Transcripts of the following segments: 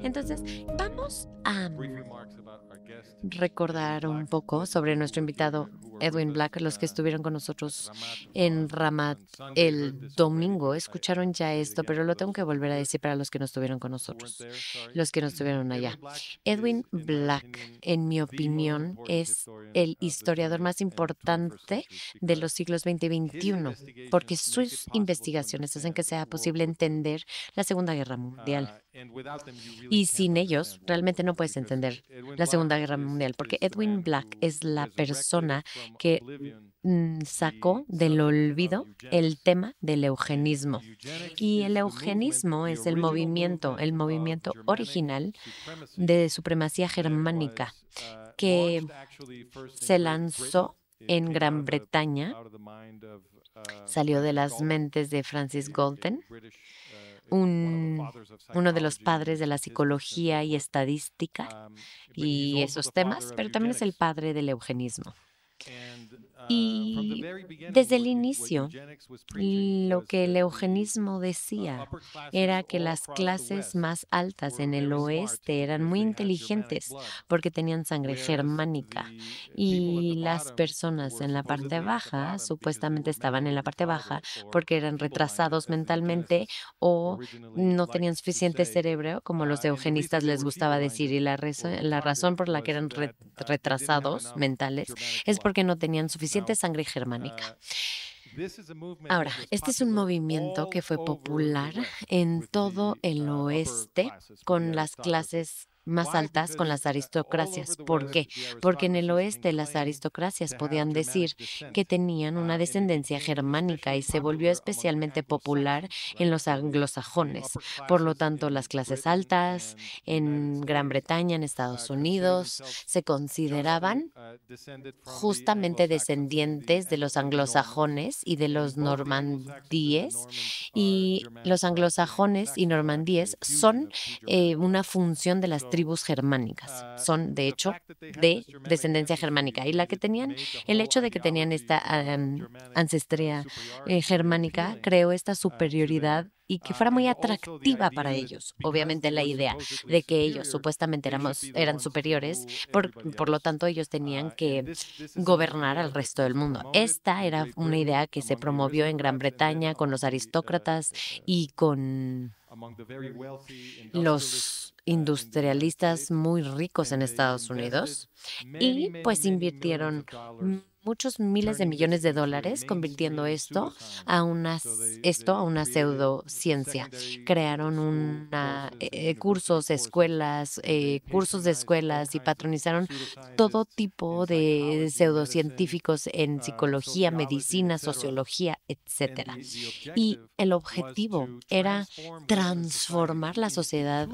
Entonces, vamos a recordar un poco sobre nuestro invitado Edwin Black. Los que estuvieron con nosotros en Ramat el domingo escucharon ya esto, pero lo tengo que volver a decir para los que no estuvieron con nosotros, los que no estuvieron allá. Edwin Black, en mi opinión, es el historiador más importante de los siglos XX y XXI, porque sus investigaciones hacen que sea posible entender la Segunda Guerra Mundial. Y sin ellos, realmente no puedes entender la Segunda Guerra Mundial, porque Edwin Black es la persona que sacó del olvido el tema del eugenismo. Y el eugenismo es el movimiento original de supremacía germánica que se lanzó en Gran Bretaña, salió de las mentes de Francis Galton, uno de los padres de la psicología y estadística y esos temas, pero también es el padre del eugenismo. Y desde el inicio, lo que el eugenismo decía era que las clases más altas en el oeste eran muy inteligentes porque tenían sangre germánica y las personas en la parte baja supuestamente estaban en la parte baja porque eran retrasados mentalmente o no tenían suficiente cerebro, como los eugenistas les gustaba decir, y la razón por la que eran retrasados mentales es porque no tenían suficiente sangre germánica. Ahora, este es un movimiento que fue popular en todo el oeste con las clases más altas, con las aristocracias. ¿Por qué? Porque en el oeste las aristocracias podían decir que tenían una descendencia germánica y se volvió especialmente popular en los anglosajones. Por lo tanto, las clases altas en Gran Bretaña, en Estados Unidos, se consideraban justamente descendientes de los anglosajones y de los normandíes, y los anglosajones y normandíes son una función de las tribus germánicas, son de hecho de descendencia germánica, y el hecho de que tenían esta ancestría germánica creó esta superioridad y que fuera muy atractiva para ellos. Obviamente la idea de que ellos supuestamente eran superiores, por lo tanto ellos tenían que gobernar al resto del mundo. Esta era una idea que se promovió en Gran Bretaña con los aristócratas y con los industrialistas muy ricos en Estados Unidos, y pues invirtieron muchos miles de millones de dólares convirtiendo esto a una pseudociencia. Crearon cursos de escuelas y patronizaron todo tipo de pseudocientíficos en psicología, medicina, sociología, etcétera. Y el objetivo era transformar la sociedad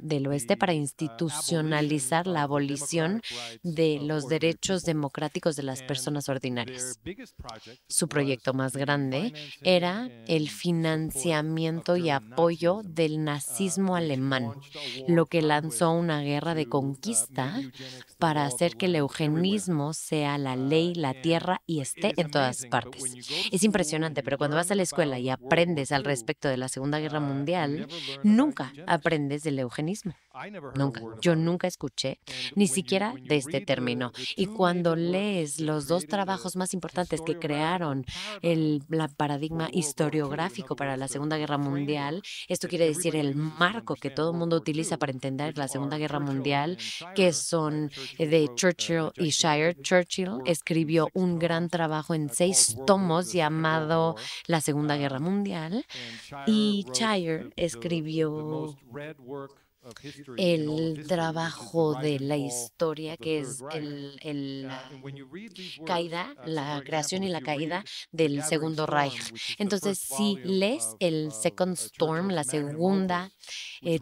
del oeste para institucionalizar la abolición de los derechos democráticos de las personas ordinarias. Su proyecto más grande era el financiamiento y apoyo del nazismo alemán, lo que lanzó una guerra de conquista para hacer que el eugenismo sea la ley, la tierra y esté en todas partes. Es impresionante, pero cuando vas a la escuela y aprendes al respecto de la Segunda Guerra Mundial, nunca aprendes del eugenismo. Nunca. Yo nunca escuché ni siquiera de este término. Y cuando lees los dos trabajos más importantes que crearon la paradigma historiográfico para la Segunda Guerra Mundial, esto quiere decir el marco que todo el mundo utiliza para entender la Segunda Guerra Mundial, que son de Churchill y Shire. Churchill escribió un gran trabajo en 6 tomos llamado La Segunda Guerra Mundial, y Shire escribió el trabajo de la historia, que es la creación y la caída del Segundo Reich. Entonces, si lees el Second Storm, la segunda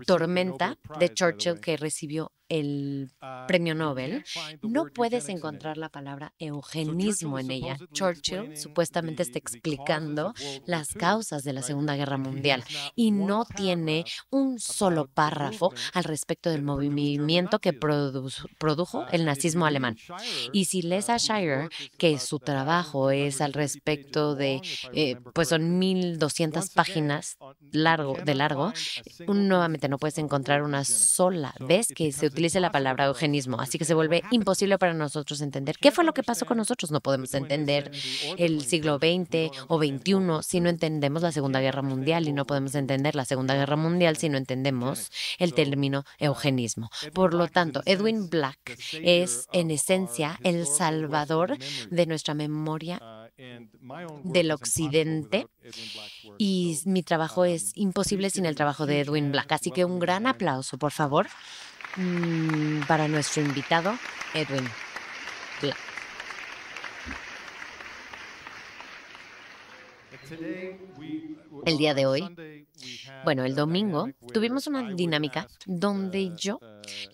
tormenta de Churchill, que recibió el premio Nobel, no puedes encontrar la palabra eugenismo en ella. Churchill supuestamente está explicando las causas de la Segunda Guerra Mundial y no tiene un solo párrafo al respecto del movimiento que produjo el nazismo alemán. Y si lees a Shire, que su trabajo es al respecto de, pues son 1,200 páginas de largo, nuevamente no puedes encontrar una sola vez que se utilice la palabra eugenismo, así que se vuelve imposible para nosotros entender qué fue lo que pasó con nosotros. No podemos entender el siglo XX o XXI si no entendemos la Segunda Guerra Mundial, y no podemos entender la Segunda Guerra Mundial si no entendemos el término eugenismo. Por lo tanto, Edwin Black es en esencia el salvador de nuestra memoria del occidente, y mi trabajo es imposible sin el trabajo de Edwin Black. Así que un gran aplauso, por favor, para nuestro invitado, Edwin Black. El día de hoy, bueno, el domingo, tuvimos una dinámica donde yo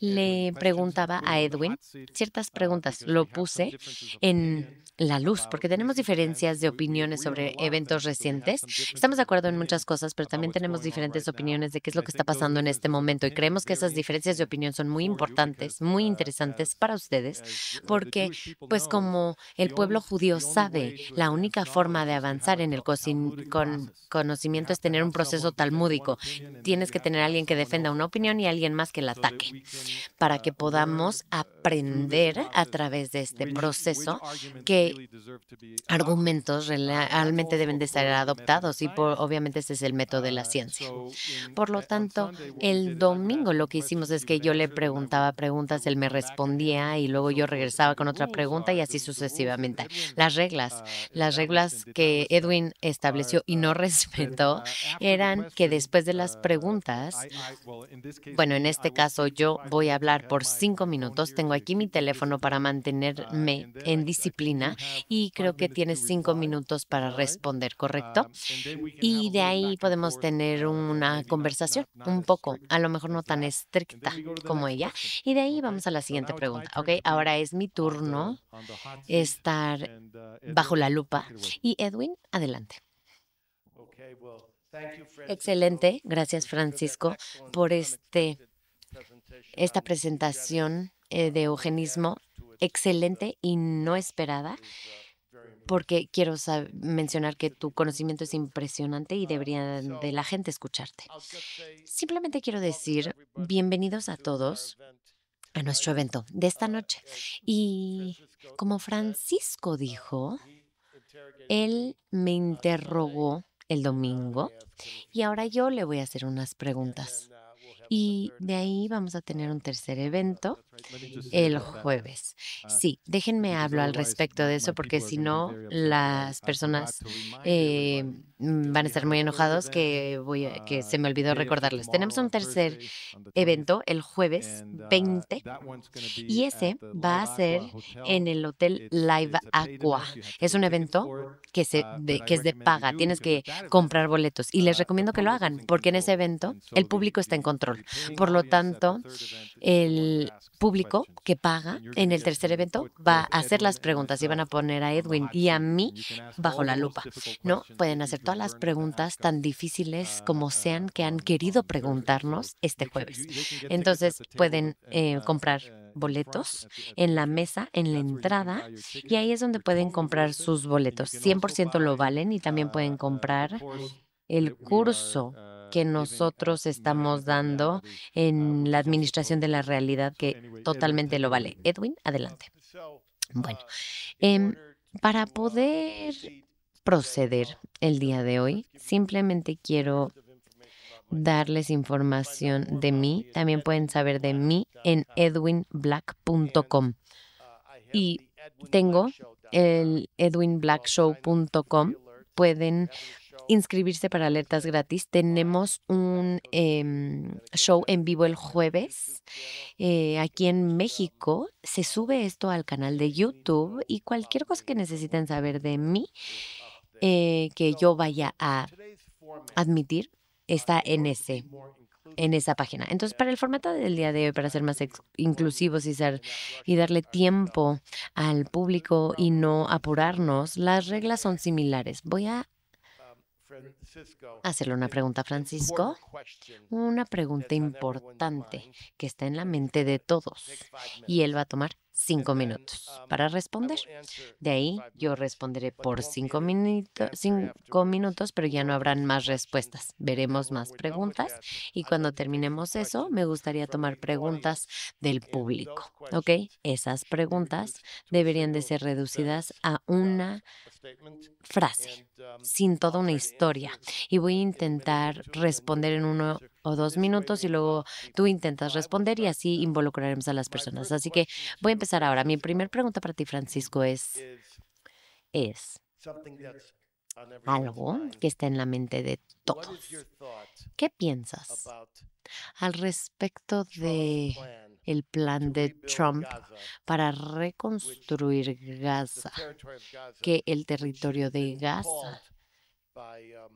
le preguntaba a Edwin ciertas preguntas. Lo puse en la luz, porque tenemos diferencias de opiniones sobre eventos recientes. Estamos de acuerdo en muchas cosas, pero también tenemos diferentes opiniones de qué es lo que está pasando en este momento. Y creemos que esas diferencias de opinión son muy importantes, muy interesantes para ustedes, porque, pues como el pueblo judío sabe, la única forma de avanzar en el conocimiento es tener un proceso talmúdico. Tienes que tener a alguien que defienda una opinión y alguien más que la ataque, para que podamos aprender a través de este proceso qué argumentos realmente deben de ser adoptados, y obviamente ese es el método de la ciencia. Por lo tanto, el domingo lo que hicimos es que yo le preguntaba preguntas, él me respondía y luego yo regresaba con otra pregunta y así sucesivamente. Las reglas que Edwin estableció y no respetó eran que después de las preguntas, bueno, en este caso yo voy a hablar por 5 minutos. Tengo aquí mi teléfono para mantenerme en disciplina y creo que tienes 5 minutos para responder, ¿correcto? Y de ahí podemos tener una conversación un poco, a lo mejor no tan estricta como ella. Y de ahí vamos a la siguiente pregunta, ¿ok? Ahora es mi turno estar bajo la lupa. Y Edwin, adelante. Excelente. Gracias, Francisco, por esta presentación de eugenismo excelente y no esperada, porque quiero mencionar que tu conocimiento es impresionante y debería de la gente escucharte. Simplemente quiero decir bienvenidos a todos a nuestro evento de esta noche. Y como Francisco dijo, él me interrogó el domingo y ahora yo le voy a hacer unas preguntas. Y de ahí vamos a tener un tercer evento el jueves. Sí, déjenme hablo al respecto de eso, porque si no, las personas van a estar muy enojados que se me olvidó recordarles. Tenemos un tercer evento el jueves 20 y ese va a ser en el Hotel Live Aqua. Es un evento que es de paga. Tienes que comprar boletos y les recomiendo que lo hagan, porque en ese evento el público está en control. Por lo tanto, el público que paga en el tercer evento va a hacer las preguntas y van a poner a Edwin y a mí bajo la lupa. No, pueden hacer todas las preguntas tan difíciles como sean que han querido preguntarnos este jueves. Entonces pueden comprar boletos en la mesa, en la entrada, y ahí es donde pueden comprar sus boletos. 100% lo valen, y también pueden comprar el curso que nosotros estamos dando en la administración de la realidad, que totalmente lo vale. Edwin, adelante. Bueno, para poder proceder el día de hoy, simplemente quiero darles información de mí. También pueden saber de mí en edwinblack.com. Y tengo el edwinblackshow.com. Pueden inscribirse para alertas gratis. Tenemos un show en vivo el jueves aquí en México. Se sube esto al canal de YouTube, y cualquier cosa que necesiten saber de mí, que yo vaya a admitir, está en ese en esa página. Entonces, para el formato del día de hoy, para ser más inclusivos y darle tiempo al público y no apurarnos, las reglas son similares. Voy a hacerle una pregunta a Francisco. Una pregunta importante que está en la mente de todos. Y él va a tomar 5 minutos para responder. De ahí yo responderé por 5 minutos, pero ya no habrán más respuestas. Veremos más preguntas y cuando terminemos eso, me gustaría tomar preguntas del público, ¿ok? Esas preguntas deberían de ser reducidas a una frase, sin toda una historia. Y voy a intentar responder en 1 o 2 minutos y luego tú intentas responder y así involucraremos a las personas. Así que voy a empezar ahora. Mi primera pregunta para ti, Francisco, es algo que está en la mente de todos. ¿Qué piensas al respecto de el plan de Trump para reconstruir Gaza? Que el territorio de Gaza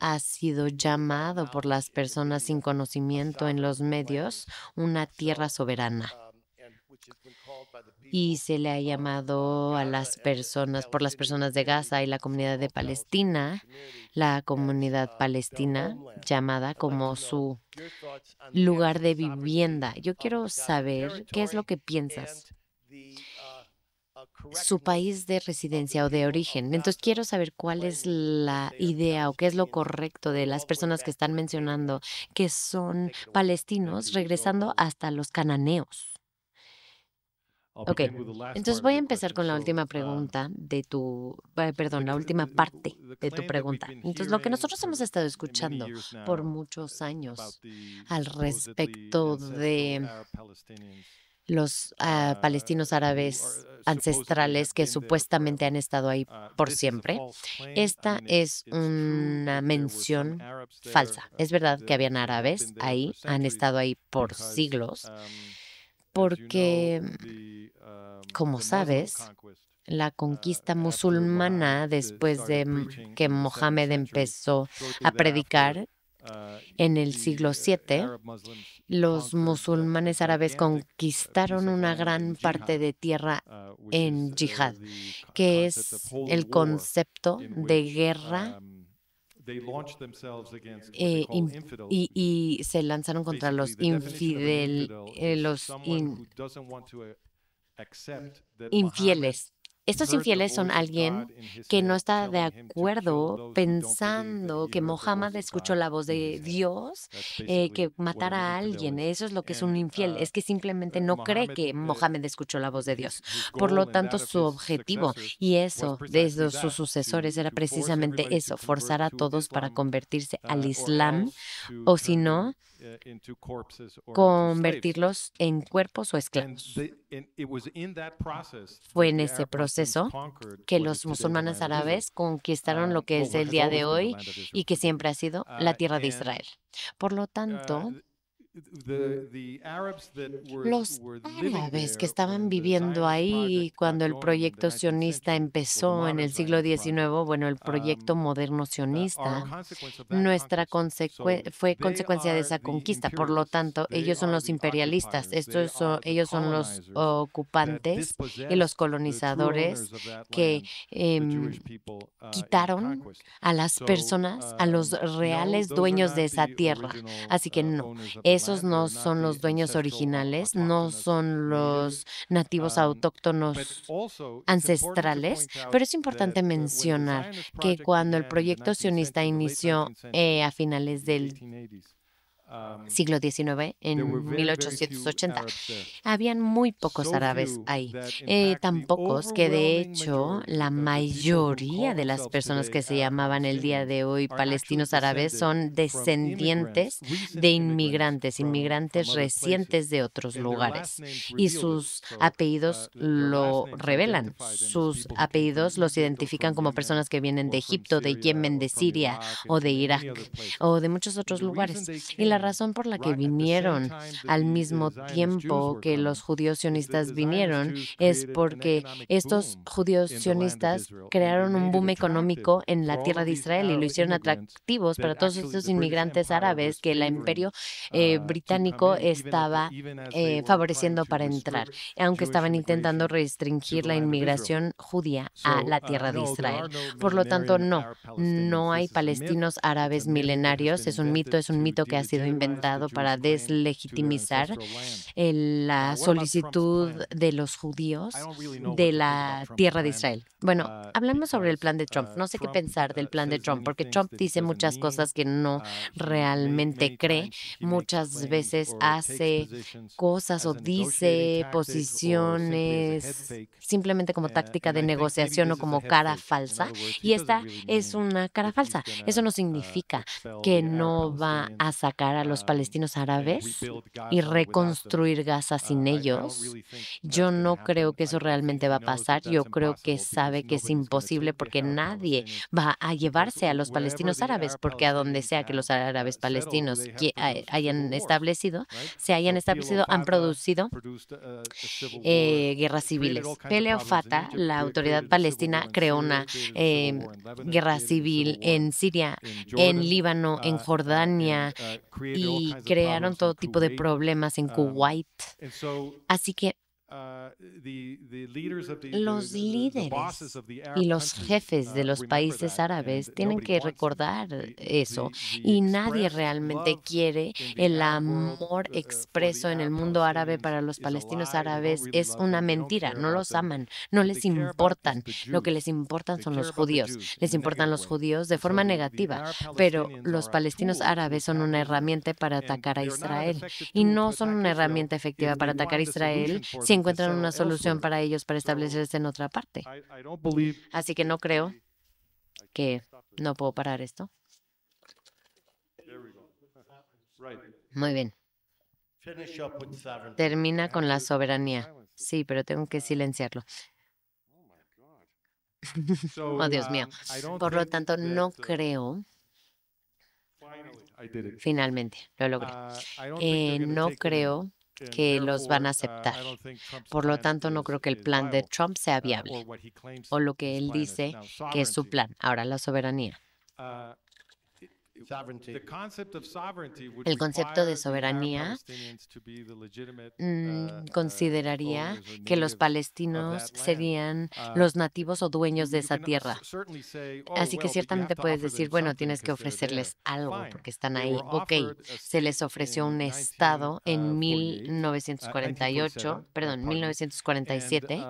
ha sido llamado por las personas sin conocimiento en los medios una tierra soberana. Y se le ha llamado a las personas, por las personas de Gaza y la comunidad de Palestina, la comunidad palestina llamada como su lugar de vivienda. Yo quiero saber qué es lo que piensas. Su país de residencia o de origen. Entonces quiero saber cuál es la idea o qué es lo correcto de las personas que están mencionando que son palestinos regresando hasta los cananeos. Ok, entonces voy a empezar con la última pregunta de la última parte de tu pregunta. Entonces, lo que nosotros hemos estado escuchando por muchos años al respecto de los palestinos árabes ancestrales que supuestamente han estado ahí por siempre. Esta es una mención falsa. Es verdad que habían árabes ahí, han estado ahí por siglos, porque, como sabes, la conquista musulmana, después de que Mohammed empezó a predicar en el siglo VII, los musulmanes árabes conquistaron una gran parte de tierra en yihad, que es el concepto de guerra, y se lanzaron contra los infieles. Estos infieles son alguien que no está de acuerdo pensando que Mohammed escuchó la voz de Dios, que matara a alguien. Eso es lo que es un infiel, es que simplemente no cree que Mohammed escuchó la voz de Dios. Por lo tanto, su objetivo y eso de sus sucesores era precisamente eso, forzar a todos para convertirse al Islam o si no, convertirlos en cuerpos o esclavos. Fue en ese proceso que los musulmanes árabes conquistaron lo que es el día de hoy y que siempre ha sido la tierra de Israel. Por lo tanto, los árabes que estaban viviendo ahí cuando el proyecto sionista empezó en el siglo XIX, bueno, el proyecto moderno sionista, fue consecuencia de esa conquista. Por lo tanto, ellos son los imperialistas, ellos son los ocupantes y los colonizadores que quitaron a las personas, a los reales dueños de esa tierra. Así que no, esos no son los dueños originales, no son los nativos autóctonos ancestrales, pero es importante mencionar que cuando el proyecto sionista inició a finales del siglo XIX, en 1880, habían muy pocos árabes ahí, tan pocos que de hecho la mayoría de las personas que se llamaban el día de hoy palestinos árabes son descendientes de inmigrantes recientes de otros lugares, y sus apellidos lo revelan. Sus apellidos los identifican como personas que vienen de Egipto, de Yemen, de Siria o de Irak o de muchos otros lugares. Y la razón por la que vinieron al mismo tiempo que los judíos sionistas vinieron es porque estos judíos sionistas crearon un boom económico en la tierra de Israel y lo hicieron atractivos para todos estos inmigrantes árabes que el imperio británico estaba favoreciendo para entrar, aunque estaban intentando restringir la inmigración judía a la tierra de Israel. Por lo tanto, no hay palestinos árabes milenarios. Es un mito que ha sido inventado para deslegitimizar la solicitud de los judíos de la tierra de Israel. Bueno, hablemos sobre el plan de Trump. No sé qué pensar del plan de Trump, porque Trump dice muchas cosas que no realmente cree. Muchas veces hace cosas o dice posiciones simplemente como táctica de negociación o como cara falsa. Y esta es una cara falsa. Eso no significa que no va a sacar a los palestinos árabes y reconstruir Gaza sin ellos. Yo no creo que eso realmente va a pasar. Yo creo que sabe que es imposible porque nadie va a llevarse a los palestinos árabes, porque a donde sea que los árabes palestinos se hayan establecido, han producido guerras civiles. PLO Fatah, la autoridad palestina, creó una guerra civil en Siria, en Líbano, en Jordania y crearon todo tipo de problemas en Kuwait. Así que los líderes y los jefes de los países árabes tienen que recordar eso y nadie realmente quiere el amor expreso en el mundo árabe para los palestinos árabes. Es una mentira, no los aman, no les importan. Lo que les importan son los judíos. Les importan los judíos de forma negativa, pero los palestinos árabes son una herramienta para atacar a Israel y no son una herramienta efectiva para atacar a Israel si encuentran una solución para ellos para establecerse en otra parte. Así que no creo que no puedo parar esto. Muy bien. Termina con la soberanía. Sí, pero tengo que silenciarlo. Oh, Dios mío. Por lo tanto, no creo. Finalmente, lo logré. No creo que los van a aceptar. Por lo tanto, no creo que el plan de Trump sea viable o lo que él dice que es su plan. Ahora, la soberanía. El concepto de soberanía consideraría que los palestinos serían los nativos o dueños de esa tierra. Así que ciertamente puedes decir, bueno, tienes que ofrecerles algo porque están ahí. Ok, se les ofreció un estado en 1947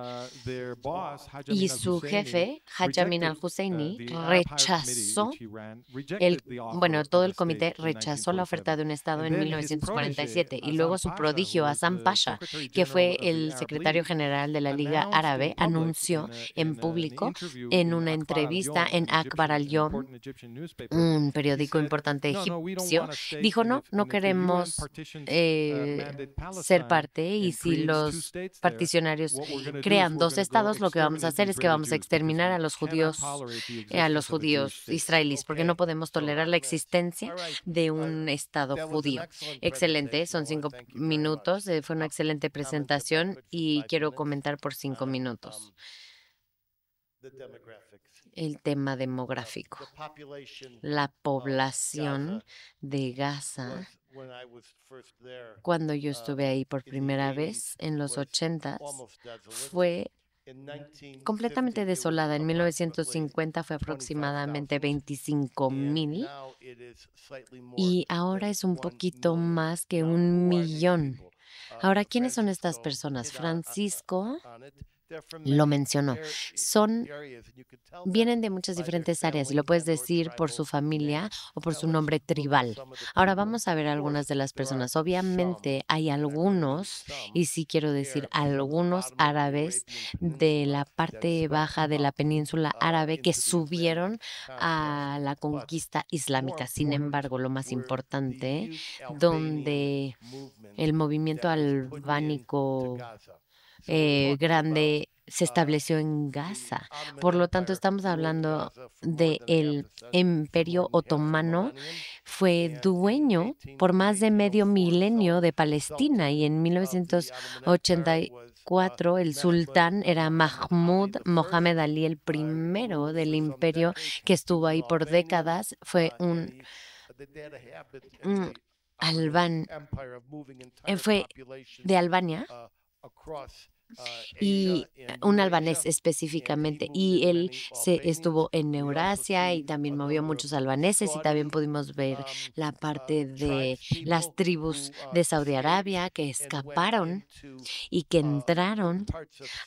y su jefe, Haj Amin al-Husseini, rechazó todo el comité rechazó la oferta de un Estado en 1947 y luego su prodigio Hassan Pasha, que fue el secretario general de la Liga Árabe, anunció en público en una entrevista en Akbar al-Yom, un periódico importante egipcio, dijo no queremos ser parte y si los particionarios crean dos estados, lo que vamos a hacer es que vamos a exterminar a los judíos israelíes, porque no podemos tolerar la existencia de un Estado judío. Excelente, son 5 minutos. Fue una excelente presentación y quiero comentar por 5 minutos el tema demográfico. La población de Gaza, cuando yo estuve ahí por primera vez en los 80s, fue completamente desolada. En 1950 fue aproximadamente 25,000 y ahora es un poquito más que 1,000,000. Ahora, ¿quiénes son estas personas? Francisco lo mencionó. Vienen de muchas diferentes áreas y lo puedes decir por su familia o por su nombre tribal. Ahora vamos a ver algunas de las personas. Obviamente hay algunos, y sí quiero decir algunos árabes de la parte baja de la península árabe que subieron a la conquista islámica. Sin embargo, lo más importante, donde el movimiento albánico grande se estableció en Gaza. Por lo tanto, estamos hablando del Imperio Otomano. Fue dueño por más de medio milenio de Palestina y en 1984 el sultán era Mahmoud Mohammed Ali, el primero del imperio que estuvo ahí por décadas. Fue un albán, fue de Albania y un albanés específicamente, y él estuvo en Eurasia y también movió muchos albaneses, y también pudimos ver la parte de las tribus de Saudi Arabia que escaparon y que entraron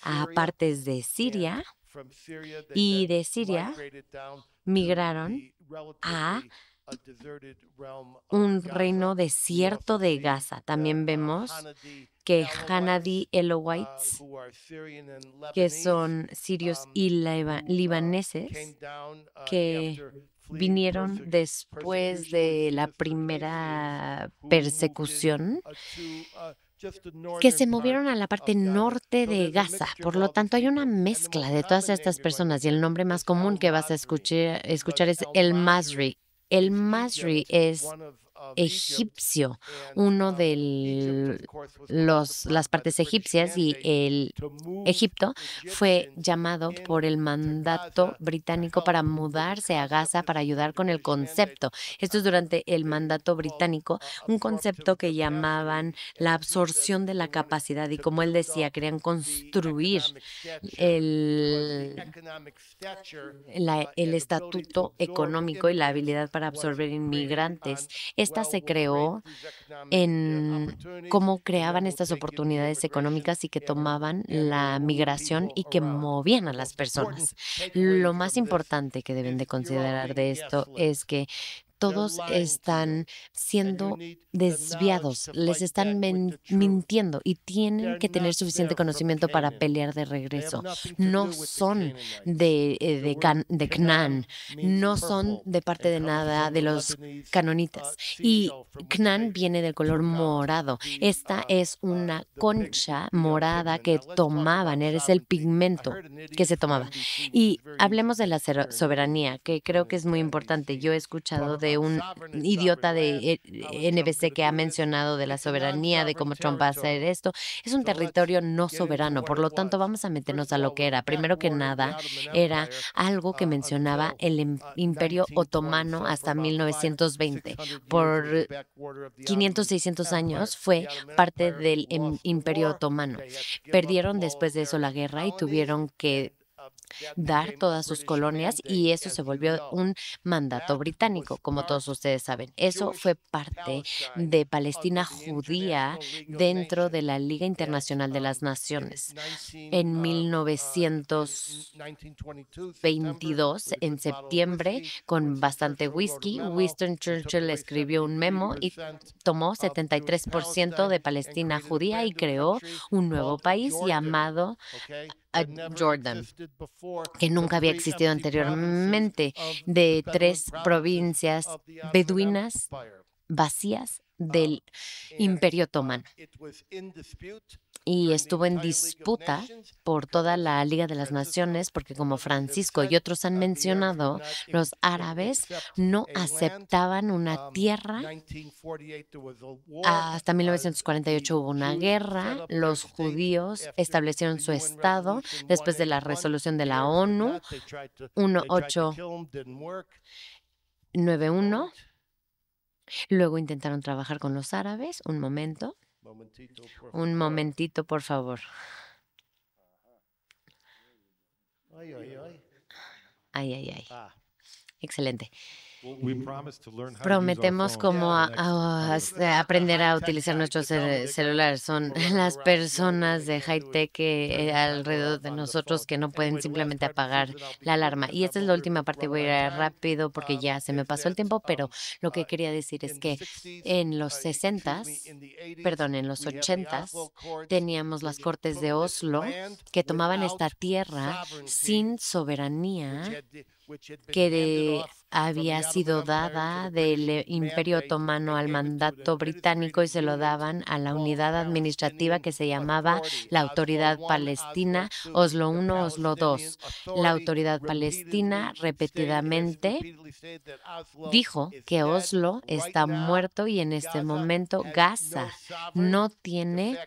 a partes de Siria, y de Siria migraron a un reino desierto de Gaza. También vemos que Hanadi Elowites, que son sirios y libaneses, que vinieron después de la primera persecución, que se movieron a la parte norte de Gaza. Por lo tanto, hay una mezcla de todas estas personas, y el nombre más común que vas a escuchar es el Masri. El Masri es egipcio, uno de las partes egipcias, y el Egipto fue llamado por el mandato británico para mudarse a Gaza para ayudar con el concepto. Esto es durante el mandato británico, un concepto que llamaban la absorción de la capacidad, y como él decía, querían construir el estatuto económico y la habilidad para absorber inmigrantes. Esta se creó en cómo creaban estas oportunidades económicas y que tomaban la migración y que movían a las personas. Lo más importante que deben de considerar de esto es que todos están siendo desviados, les están mintiendo, y tienen que tener suficiente conocimiento para pelear de regreso. No son de Canaán, no son de parte de nada de los canonitas. Y Canaán viene del color morado. Esta es una concha morada que tomaban, es el pigmento que se tomaba. Y hablemos de la soberanía, que creo que es muy importante. Yo he escuchado de un idiota de NBC que ha mencionado de la soberanía, de cómo Trump va a hacer esto. Es un territorio no soberano, por lo tanto vamos a meternos a lo que era. Primero que nada, era algo que mencionaba el Imperio Otomano hasta 1920. Por 500, 600 años fue parte del Imperio Otomano. Perdieron después de eso la guerra y tuvieron que dar todas sus colonias, y eso se volvió un mandato británico, como todos ustedes saben. Eso fue parte de Palestina judía dentro de la Liga Internacional de las Naciones. En 1922, en septiembre, con bastante whisky, Winston Churchill escribió un memo y tomó 73% de Palestina judía y creó un nuevo país llamado Jordan, que nunca había existido anteriormente, de 3 provincias beduinas vacías del Imperio Otomano. Y estuvo en disputa por toda la Liga de las Naciones, porque como Francisco y otros han mencionado, los árabes no aceptaban una tierra. Hasta 1948 hubo una guerra. Los judíos establecieron su estado después de la resolución de la ONU 1891. Luego intentaron trabajar con los árabes. Un momentito, por favor. Ay. Excelente. Prometemos cómo aprender a utilizar nuestros celulares. Son las personas de high-tech alrededor de nosotros que no pueden simplemente apagar la alarma. Y esta es la última parte. Voy a ir rápido porque ya se me pasó el tiempo, pero lo que quería decir es que en los 80s, teníamos las Cortes de Oslo que tomaban esta tierra sin soberanía, que había sido dada del Imperio Otomano al mandato británico y se lo daban a la unidad administrativa que se llamaba la Autoridad Palestina, Oslo I, Oslo II. La Autoridad Palestina repetidamente dijo que Oslo está muerto y en este momento Gaza no tiene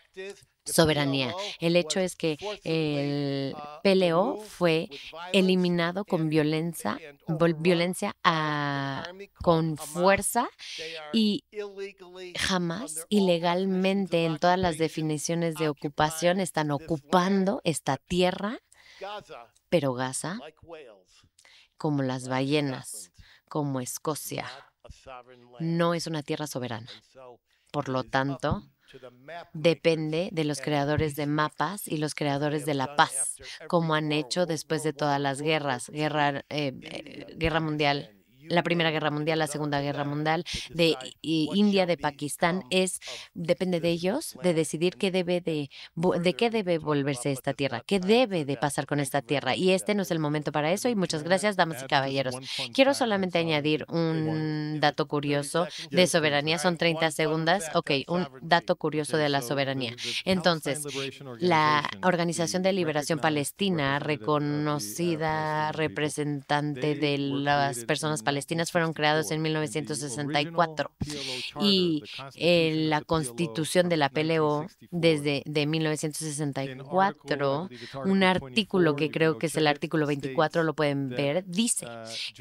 soberanía. El hecho es que el PLO fue eliminado con violencia, con fuerza, y jamás ilegalmente en todas las definiciones de ocupación están ocupando esta tierra, pero Gaza, como las ballenas, como Escocia, no es una tierra soberana. Por lo tanto, depende de los creadores de mapas y los creadores de la paz, como han hecho después de todas las guerras, guerra mundial, la Primera Guerra Mundial, la Segunda Guerra Mundial, de India, de Pakistán, depende de ellos de decidir de qué debe volverse esta tierra, qué debe de pasar con esta tierra. Y este no es el momento para eso. Y muchas gracias, damas y caballeros. Quiero solamente añadir un dato curioso de soberanía. Son 30 segundos. Ok, un dato curioso de la soberanía. Entonces, la Organización de Liberación Palestina, reconocida representante de las personas palestinas, fueron creados en 1964 y la constitución de la PLO desde 1964, un artículo que creo que es el artículo 24, lo pueden ver, dice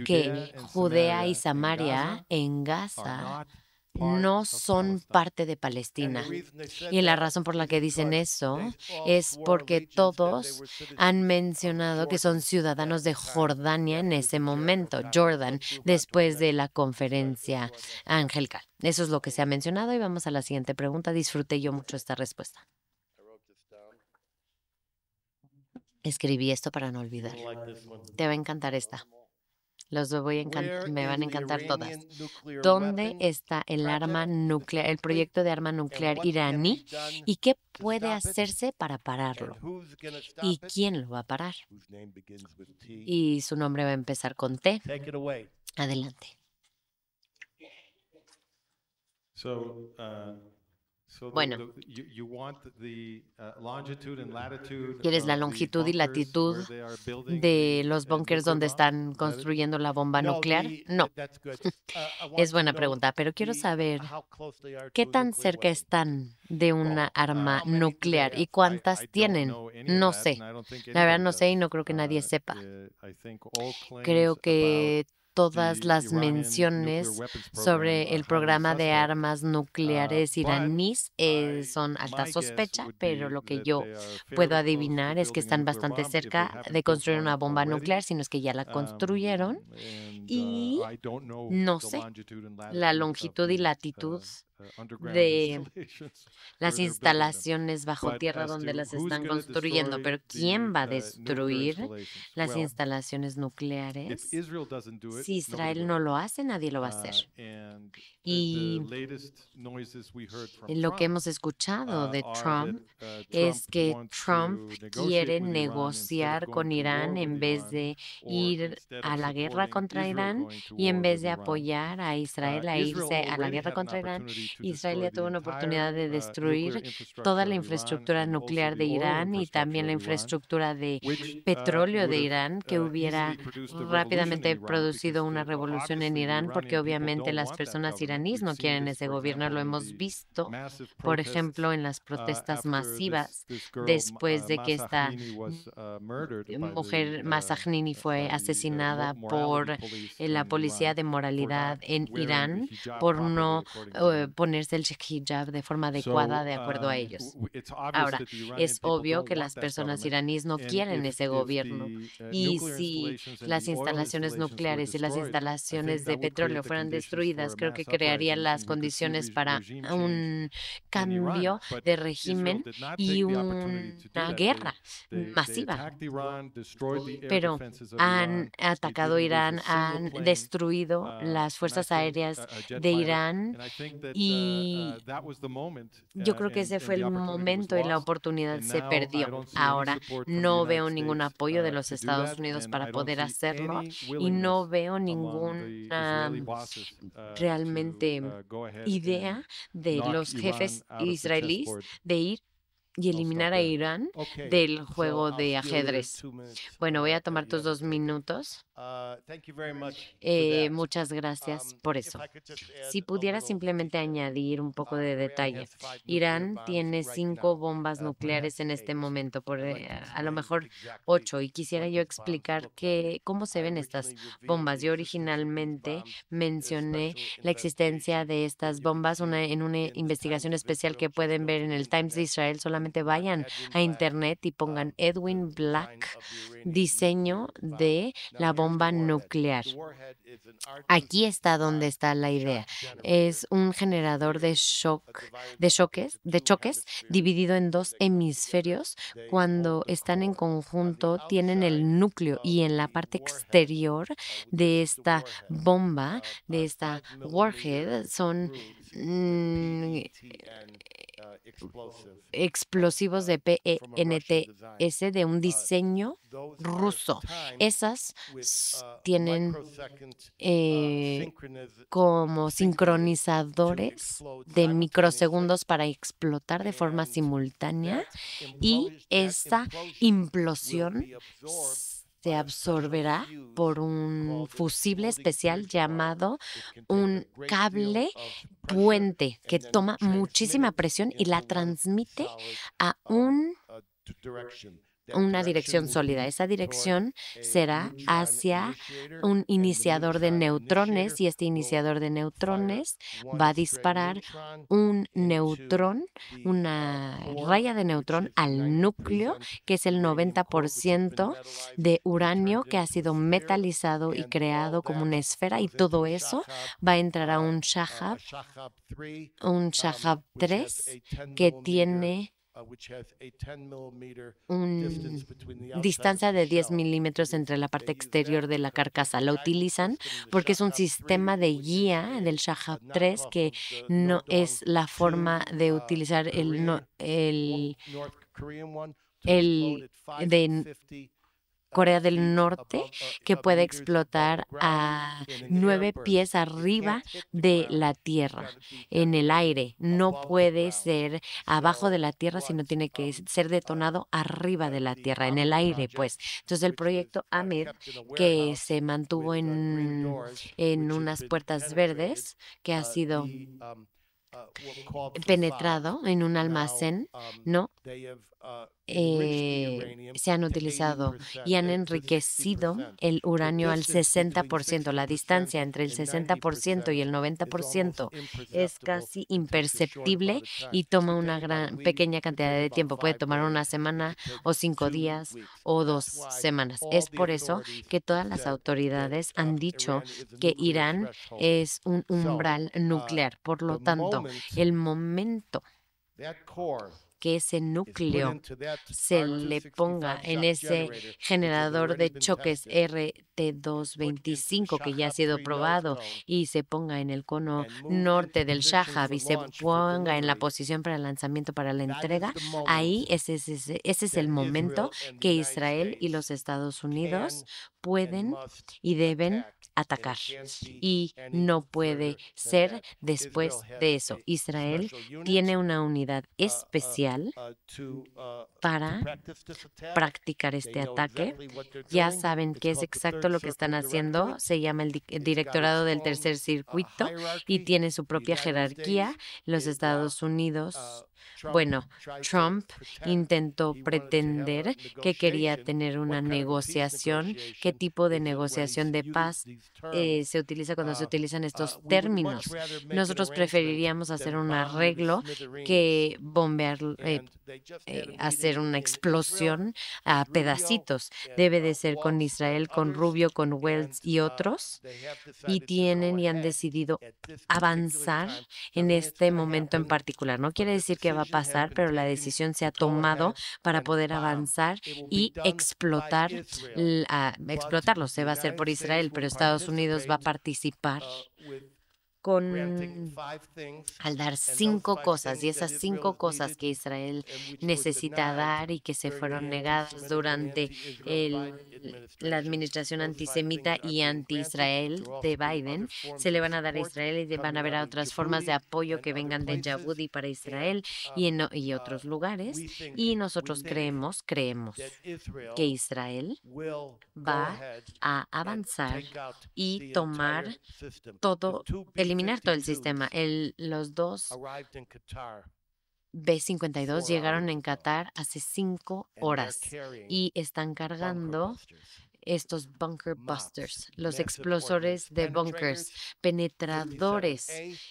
que Judea y Samaria en Gaza no son parte de Palestina. Y la razón por la que dicen eso es porque todos han mencionado que son ciudadanos de Jordania en ese momento, Jordan, después de la conferencia angelical. Eso es lo que se ha mencionado y vamos a la siguiente pregunta. Disfruté yo mucho esta respuesta. Escribí esto para no olvidar. Te va a encantar esta. Me van a encantar todas. ¿Dónde está el arma nuclear, el proyecto de arma nuclear iraní y qué puede hacerse para pararlo? ¿Y quién lo va a parar? Y su nombre va a empezar con T. Adelante. Bueno, ¿quieres la longitud y latitud de los búnkers donde están construyendo la bomba nuclear? No. Es buena pregunta, pero quiero saber qué tan cerca están de una arma nuclear y cuántas tienen. No sé. La verdad no sé y no creo que nadie sepa. Creo que todas las menciones sobre el programa de armas nucleares iraníes son alta sospecha, pero lo que yo puedo adivinar es que están bastante cerca de construir una bomba nuclear, sino es que ya la construyeron. Y no sé la longitud y latitud de las instalaciones bajo tierra donde las están construyendo, pero ¿quién va a destruir las instalaciones nucleares? Si Israel no lo hace, nadie lo va a hacer. Y lo que hemos escuchado de Trump es que Trump quiere negociar con Irán en vez de ir a la guerra contra Irán y en vez de apoyar a Israel a irse a la guerra contra Irán. Israel ya tuvo una oportunidad de destruir toda la infraestructura nuclear de Irán y también la infraestructura de petróleo de Irán, que hubiera rápidamente producido una revolución en Irán, porque obviamente las personas iraníes no quieren ese gobierno. Lo hemos visto, por ejemplo, en las protestas masivas después de que esta mujer Masahnini fue asesinada por la policía de moralidad en Irán por no ponerse el hijab de forma adecuada de acuerdo a ellos. Ahora, es obvio que las personas iraníes no quieren ese gobierno y si las instalaciones nucleares y las instalaciones de petróleo fueran destruidas, creo que crearían las condiciones para un cambio de régimen y una guerra masiva. Pero han atacado Irán, han destruido las fuerzas aéreas de Irán Y yo creo que ese fue el momento y la oportunidad se perdió. Ahora no veo ningún apoyo de los Estados Unidos para poder hacerlo y no veo ninguna realmente idea de los jefes israelíes de ir y eliminar a Irán del juego de ajedrez. Bueno, voy a tomar tus 2 minutos. Muchas gracias por eso. Si pudiera simplemente añadir un poco de detalle. Irán tiene 5 bombas nucleares en este momento, a lo mejor 8, y quisiera yo explicar cómo se ven estas bombas. Yo originalmente mencioné la existencia de estas bombas en una investigación especial que pueden ver en el Times de Israel. Solamente vayan a internet y pongan Edwin Black, diseño de la bomba nuclear. Aquí está donde está la idea. Es un generador de choques dividido en 2 hemisferios. Cuando están en conjunto, tienen el núcleo, y en la parte exterior de esta bomba, de esta warhead, son explosivos de PENTS de un diseño ruso. Esas tienen como sincronizadores de microsegundos para explotar de forma simultánea, y esta implosión se absorberá por un fusible especial llamado un cable puente que toma muchísima presión y la transmite a una dirección sólida. Esa dirección será hacia un iniciador de neutrones, y este iniciador de neutrones va a disparar un neutrón, una raya de neutrón al núcleo, que es el 90% de uranio que ha sido metalizado y creado como una esfera, y todo eso va a entrar a un Shahab 3 que tiene una distancia de 10 milímetros entre la parte exterior de la carcasa. La utilizan porque es un sistema de guía del Shahab 3 que no es la forma de utilizar el de Corea del Norte, que puede explotar a 9 pies arriba de la Tierra, en el aire. No puede ser abajo de la Tierra, sino tiene que ser detonado arriba de la Tierra, en el aire, pues. Entonces, el proyecto AMID, que se mantuvo en unas puertas verdes, que ha sido penetrado en un almacén, ¿no? Se han utilizado y han enriquecido el uranio al 60%. La distancia entre el 60% y el 90% es casi imperceptible y toma una pequeña cantidad de tiempo. Puede tomar una semana o 5 días o 2 semanas. Es por eso que todas las autoridades han dicho que Irán es un umbral nuclear. Por lo tanto, el momento que ese núcleo se le ponga en ese generador de choques RT-225 que ya ha sido probado, y se ponga en el cono norte del Shahab y se ponga en la posición para el lanzamiento, para la entrega, ahí ese es el momento que Israel y los Estados Unidos pueden y deben atacar, y no puede ser después de eso. Israel tiene una unidad especial para practicar este ataque. Ya saben qué es exacto lo que están haciendo. Se llama el Directorado del Tercer Circuito y tiene su propia jerarquía. Los Estados Unidos, Trump intentó pretender que quería tener una negociación. ¿Qué tipo de negociación de paz se utiliza cuando se utilizan estos términos? Nosotros preferiríamos hacer un arreglo que bombear, hacer una explosión a pedacitos. Debe de ser con Israel, con Rubio, con Wells y otros, y han decidido avanzar en este momento en particular. No quiere decir que va a pasar, pero la decisión se ha tomado para poder avanzar y explotarlo. Se va a hacer por Israel, pero Estados Unidos va a participar al dar 5 cosas, y esas 5 cosas que Israel necesita dar y que se fueron negadas durante la administración antisemita y anti-Israel de Biden, se le van a dar a Israel y van a haber otras formas de apoyo que vengan de Yahudi para Israel y otros lugares. Y nosotros creemos que Israel va a avanzar y tomar eliminar todo el sistema. Los dos B-52 llegaron en Qatar hace 5 horas y están cargando estos bunker busters, los explosores de bunkers, penetradores,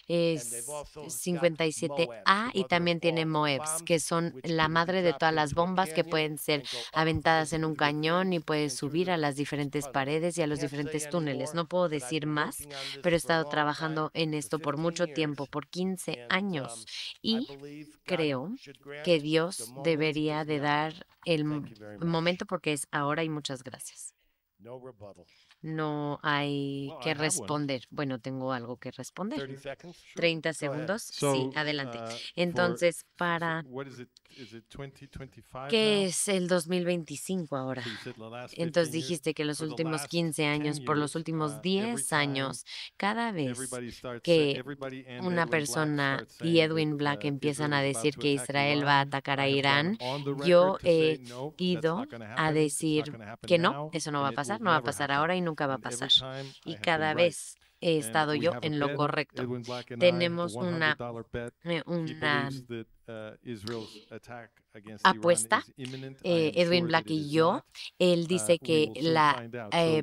es 57A, y también tiene MOEBs, que son la madre de todas las bombas que pueden ser aventadas en un cañón y puedes subir a las diferentes paredes y a los diferentes túneles. No puedo decir más, pero he estado trabajando en esto por mucho tiempo, por 15 años, y creo que Dios debería de dar el momento porque es ahora, y muchas gracias. No hay que responder. Bueno, tengo algo que responder. 30 segundos. Sí, adelante. Entonces, ¿qué es el 2025 ahora? Entonces dijiste que los últimos 15 años, por los últimos 10 años, cada vez que una persona y Edwin Black empiezan a decir que Israel va a atacar a Irán, yo he ido a decir que no, eso no va a pasar, no va a pasar ahora y nunca va a pasar. Y cada vez he estado yo en lo correcto. Tenemos una apuesta, Edwin Black y yo. Él dice que la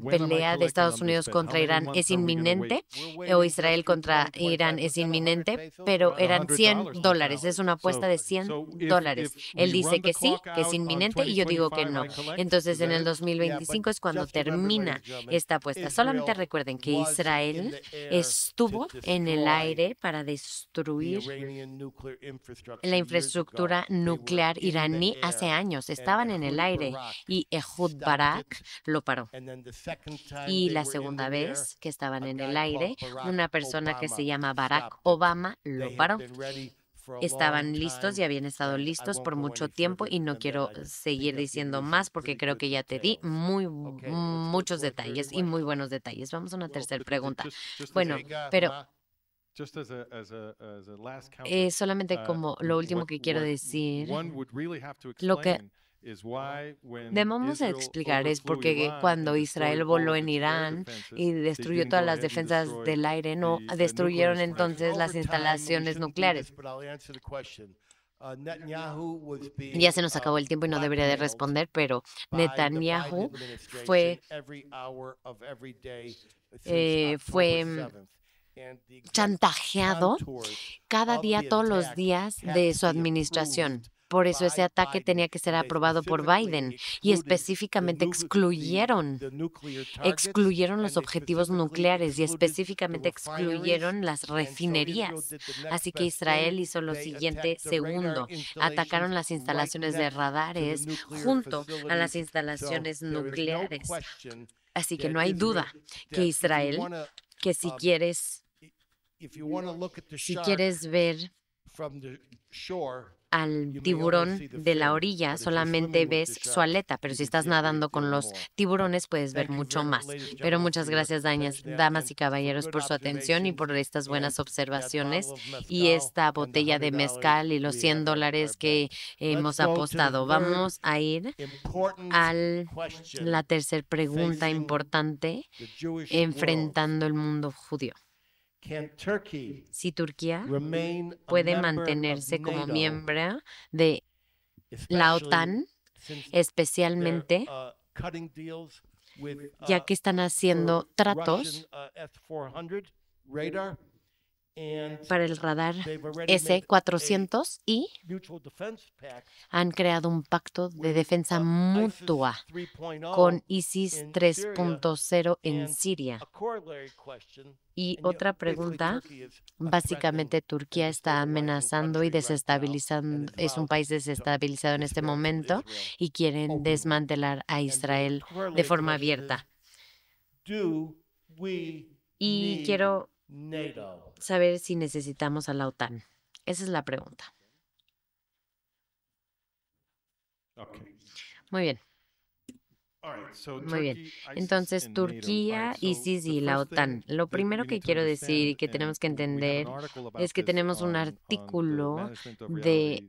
pelea de Estados Unidos contra Irán es inminente, o Israel contra Irán es inminente, pero eran $100. Es una apuesta de $100. Él dice que sí, que es inminente, y yo digo que no. Entonces, en el 2025 es cuando termina esta apuesta. Solamente recuerden que Israel estuvo en el aire para destruir la infraestructura nuclear iraní hace años. Estaban en el aire y Ehud Barak lo paró. Y la segunda vez que estaban en el aire, una persona que se llama Barack Obama lo paró. Estaban listos y habían estado listos por mucho tiempo, y no quiero seguir diciendo más porque creo que ya te di muchos detalles y muy buenos detalles. Vamos a una tercera pregunta. Bueno, pero solamente como lo último que quiero decir, lo que debemos explicar es porque cuando Israel voló en Irán y destruyó todas las defensas del aire, no destruyeron entonces las instalaciones nucleares. Ya se nos acabó el tiempo y no debería de responder, pero Netanyahu fue chantajeado cada día, todos los días de su administración. Por eso ese ataque tenía que ser aprobado por Biden, y específicamente excluyeron los objetivos nucleares y específicamente excluyeron las refinerías. Así que Israel hizo lo siguiente: segundo, atacaron las instalaciones de radares junto a las instalaciones nucleares. Así que no hay duda que Israel, que si quieres ver al tiburón de la orilla, solamente ves su aleta, pero si estás nadando con los tiburones puedes ver mucho más. Pero muchas gracias, damas y caballeros, por su atención y por estas buenas observaciones y esta botella de mezcal y los $100 que hemos apostado. Vamos a ir a la tercera pregunta importante, enfrentando el mundo judío. Si Turquía puede mantenerse como miembro de la OTAN, especialmente ya que están haciendo tratos para el radar S-400 y han creado un pacto de defensa mutua con ISIS 3.0 en Siria. Y otra pregunta, básicamente Turquía está amenazando y desestabilizando, es un país desestabilizado en este momento y quieren desmantelar a Israel de forma abierta. Y quiero saber si necesitamos a la OTAN. Esa es la pregunta. Muy bien. Muy bien. Entonces, Turquía, ISIS y la OTAN. Lo primero que quiero decir y que tenemos que entender es que tenemos un artículo de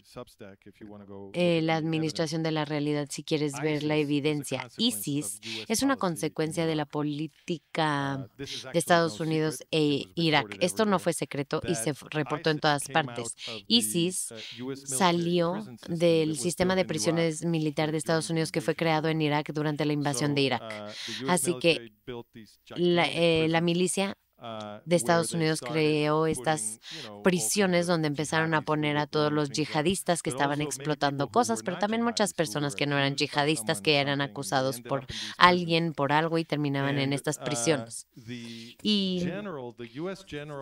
la administración de la realidad, si quieres ver la evidencia. ISIS es una consecuencia de la política de Estados Unidos e Irak. Esto no fue secreto y se reportó en todas partes. ISIS salió del sistema de prisiones militar de Estados Unidos que fue creado en Irak durante la invasión de Irak. Así que la milicia de Estados Unidos creó estas prisiones donde empezaron a poner a todos los yihadistas que estaban explotando cosas, pero también muchas personas que no eran yihadistas, que eran acusados por alguien, por algo, y terminaban en estas prisiones. Y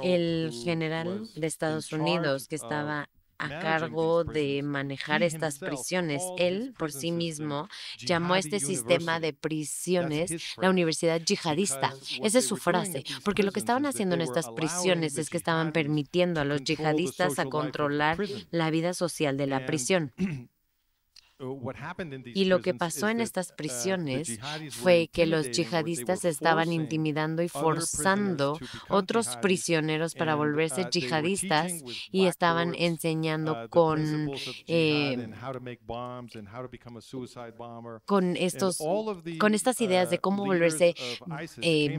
el general de Estados Unidos que estaba a cargo de manejar estas prisiones. Él, por sí mismo, llamó a este sistema de prisiones la universidad yihadista. Esa es su frase, porque lo que estaban haciendo en estas prisiones es que estaban permitiendo a los yihadistas a controlar la vida social de la prisión. Y lo que pasó en estas prisiones fue que los yihadistas estaban intimidando y forzando otros prisioneros para volverse yihadistas y estaban enseñando con estas ideas de cómo volverse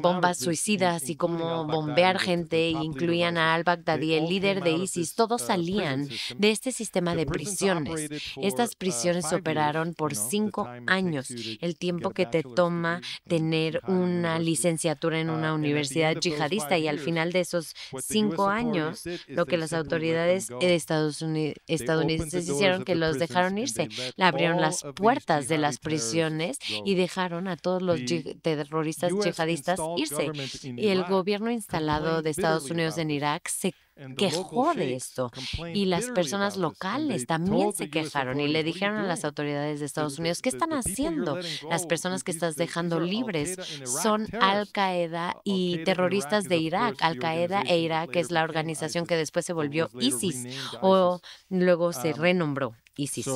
bombas suicidas y cómo bombear gente, e incluían a al-Baghdadi, el líder de ISIS. Todos salían de este sistema de prisiones. Estas prisiones se operaron por 5 años, el tiempo que te toma tener una licenciatura en una universidad yihadista, y al final de esos 5 años, lo que las autoridades estadounidenses hicieron, que los dejaron irse, le abrieron las puertas de las prisiones y dejaron a todos los terroristas yihadistas irse. Y el gobierno instalado de Estados Unidos en Irak se quejó de esto, y las personas locales también se quejaron y le dijeron a las autoridades de Estados Unidos: ¿qué están haciendo? Las personas que estás dejando libres son Al-Qaeda y terroristas de Irak. Al-Qaeda e Irak es la organización que después se volvió ISIS, o luego se renombró ISIS.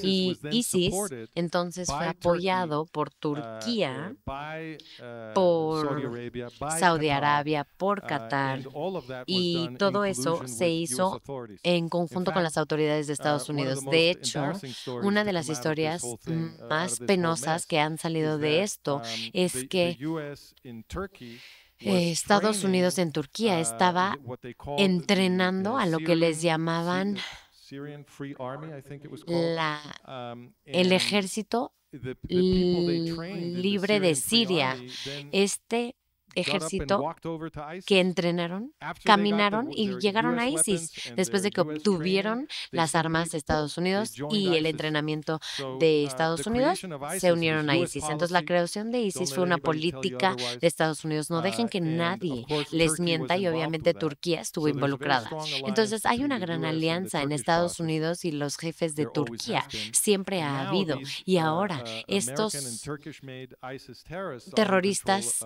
Y ISIS entonces fue apoyado por Turquía, por Saudi Arabia, por Qatar, y todo eso se hizo en conjunto con las autoridades de Estados Unidos. De hecho, una de las historias más penosas que han salido de esto es que Estados Unidos en Turquía estaba entrenando a lo que les llamaban el ejército libre de Siria. Este ejército que entrenaron, caminaron y llegaron a ISIS después de que obtuvieron las armas de Estados Unidos y el entrenamiento de Estados Unidos, se unieron a ISIS. Entonces, la creación de ISIS fue una política de Estados Unidos. No dejen que nadie les mienta, y obviamente Turquía estuvo involucrada. Entonces, hay una gran alianza en Estados Unidos y los jefes de Turquía. Siempre ha habido. Y ahora, estos terroristas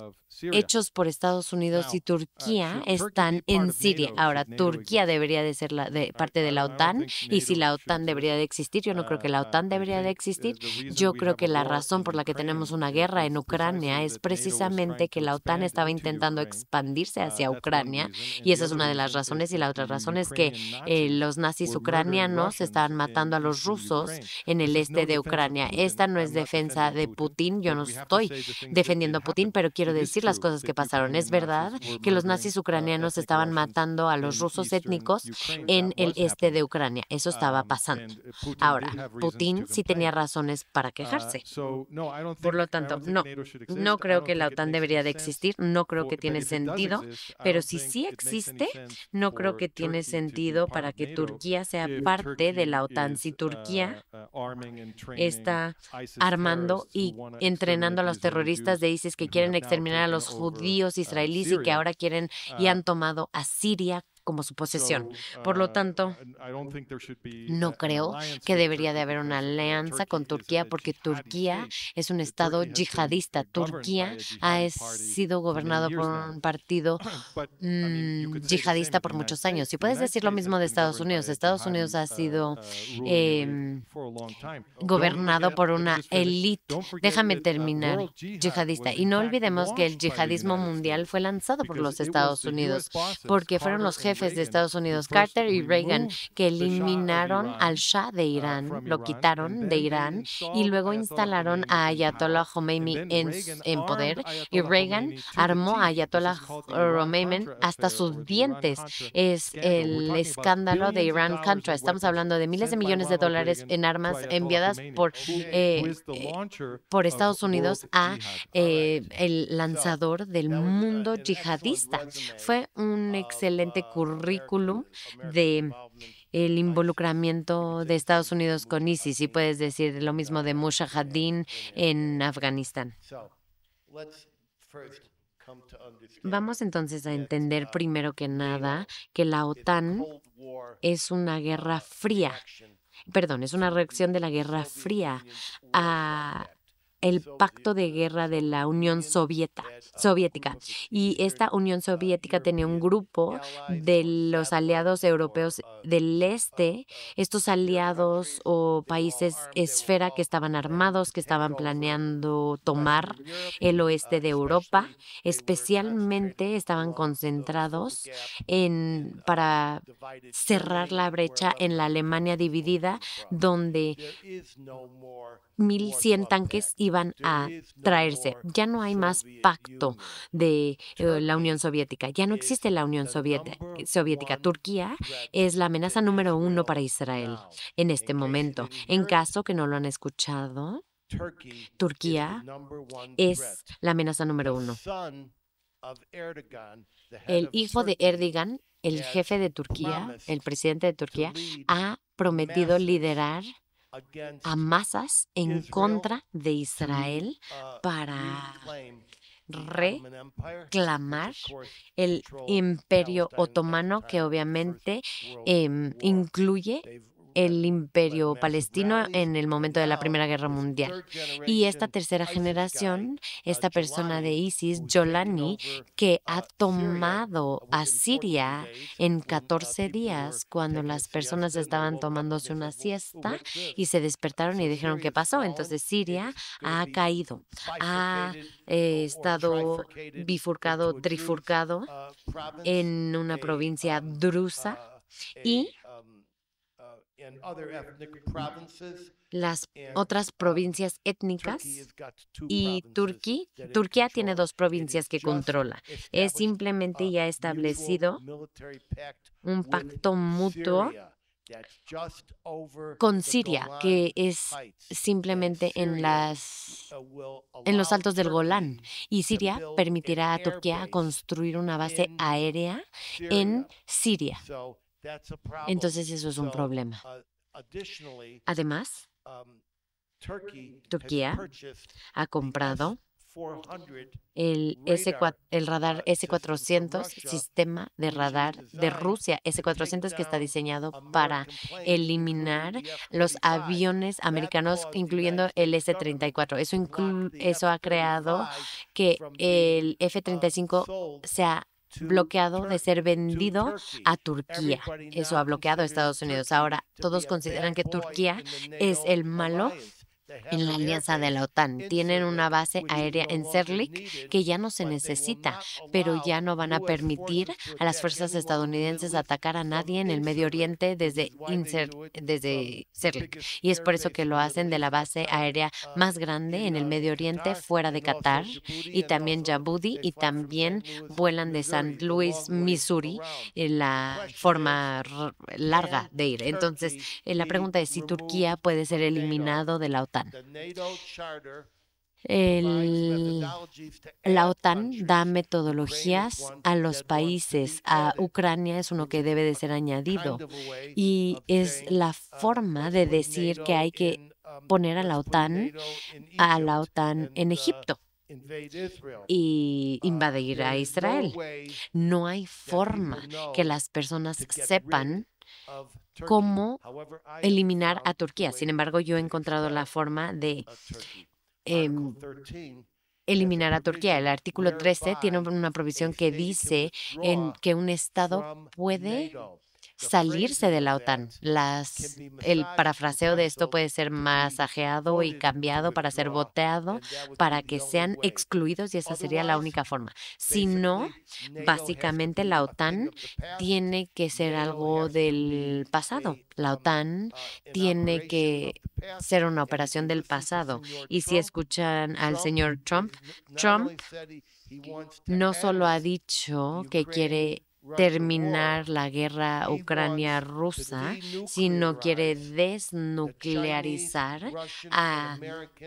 hechos por Estados Unidos y Turquía están en Siria. Ahora, Turquía debería de ser parte de la OTAN, y si la OTAN debería de existir, yo no creo que la OTAN debería de existir. Yo creo que la razón por la que tenemos una guerra en Ucrania es precisamente que la OTAN estaba intentando expandirse hacia Ucrania, y esa es una de las razones. Y la otra razón es que los nazis ucranianos estaban matando a los rusos en el este de Ucrania. Esta no es defensa de Putin, yo no estoy defendiendo a Putin, pero quiero decir las cosas que pasaron. Es verdad que los nazis ucranianos estaban matando a los rusos étnicos en el este de Ucrania. Eso estaba pasando. Ahora, Putin sí tenía razones para quejarse. Por lo tanto, no creo que la OTAN debería de existir. No creo que tiene sentido. Pero si sí existe, no creo que tiene sentido para que Turquía sea parte de la OTAN. Si Turquía está armando y entrenando a los terroristas de ISIS que quieren exterminar a los judíos israelíes y que ahora quieren y han tomado a Siria como su posesión. Por lo tanto, no creo que debería de haber una alianza con Turquía porque Turquía es un estado yihadista. Turquía ha sido gobernado por un partido yihadista por muchos años. Y puedes decir lo mismo de Estados Unidos. Estados Unidos ha sido gobernado por una élite, déjame terminar, yihadista. Y no olvidemos que el yihadismo mundial fue lanzado por los Estados Unidos, porque fueron los jefes de Estados Unidos, Carter y Reagan, que eliminaron al Shah de Irán, lo quitaron de Irán, y luego instalaron a Ayatollah Khomeini en poder, y Reagan armó a Ayatollah Khomeini hasta sus dientes. Es el escándalo de Irán-Contra. Estamos hablando de miles de millones de dólares en armas enviadas por Estados Unidos a el lanzador del mundo yihadista. Fue un excelente currículum de el involucramiento de Estados Unidos con ISIS, y puedes decir lo mismo de Mujahideen en Afganistán. Vamos entonces a entender primero que nada que la OTAN es una guerra fría. Perdón, es una reacción de la Guerra Fría a el pacto de guerra de la Unión Soviética. Y esta Unión Soviética tenía un grupo de los aliados europeos del este, estos aliados o países esfera que estaban armados, que estaban planeando tomar el oeste de Europa, especialmente estaban concentrados para cerrar la brecha en la Alemania dividida, donde 1,100 tanques iban a traerse. Ya no hay más pacto de la Unión Soviética. Ya no existe la Unión Soviética. Turquía es la amenaza número 1 para Israel en este momento. En caso que no lo han escuchado, Turquía es la amenaza número 1. El hijo de Erdogan, el jefe de Turquía, el presidente de Turquía, ha prometido liderar a masas en contra de Israel para reclamar el Imperio Otomano, que obviamente incluye el Imperio Palestino en el momento de la Primera Guerra Mundial. Y esta tercera generación, esta persona de ISIS, Jolani, que ha tomado a Siria en 14 días, cuando las personas estaban tomándose una siesta y se despertaron y dijeron, ¿qué pasó? Entonces Siria ha caído, ha estado bifurcado, trifurcado en una provincia drusa, y las otras provincias étnicas, y Turquía tiene 2 provincias que controla. Es simplemente ya establecido un pacto mutuo con Siria, que es simplemente en los altos del Golán, y Siria permitirá a Turquía construir una base aérea en Siria. Entonces eso es un problema. Además, Turquía ha comprado el radar S-400, sistema de radar de Rusia, S-400, que está diseñado para eliminar los aviones americanos, incluyendo el S-34. Eso ha creado que el F-35 sea bloqueado de ser vendido a Turquía. Eso ha bloqueado a Estados Unidos. Ahora, todos consideran que Turquía es el malo en la alianza de la OTAN. Tienen una base aérea en Serlik que ya no se necesita, pero ya no van a permitir a las fuerzas estadounidenses atacar a nadie en el Medio Oriente desde Serlik. Y es por eso que lo hacen de la base aérea más grande en el Medio Oriente, fuera de Qatar, y también Djibouti, y también vuelan de St. Louis, Missouri, en la forma larga de ir. Entonces, la pregunta es si Turquía puede ser eliminado de la OTAN. La OTAN da metodologías a los países. A Ucrania es uno que debe de ser añadido, y es la forma de decir que hay que poner a la OTAN en Egipto. y invadir a Israel. No hay forma que las personas sepan cómo eliminar a Turquía. Sin embargo, yo he encontrado la forma de eliminar a Turquía. El artículo 13 tiene una provisión que dice que un Estado puede salirse de la OTAN. El parafraseo de esto puede ser masajeado y cambiado para ser voteado para que sean excluidos y esa sería la única forma. Si no, básicamente la OTAN tiene que ser algo del pasado. La OTAN tiene que ser una operación del pasado. Y si escuchan al señor Trump no solo ha dicho que quiere terminar la guerra Ucrania-rusa, sino quiere desnuclearizar a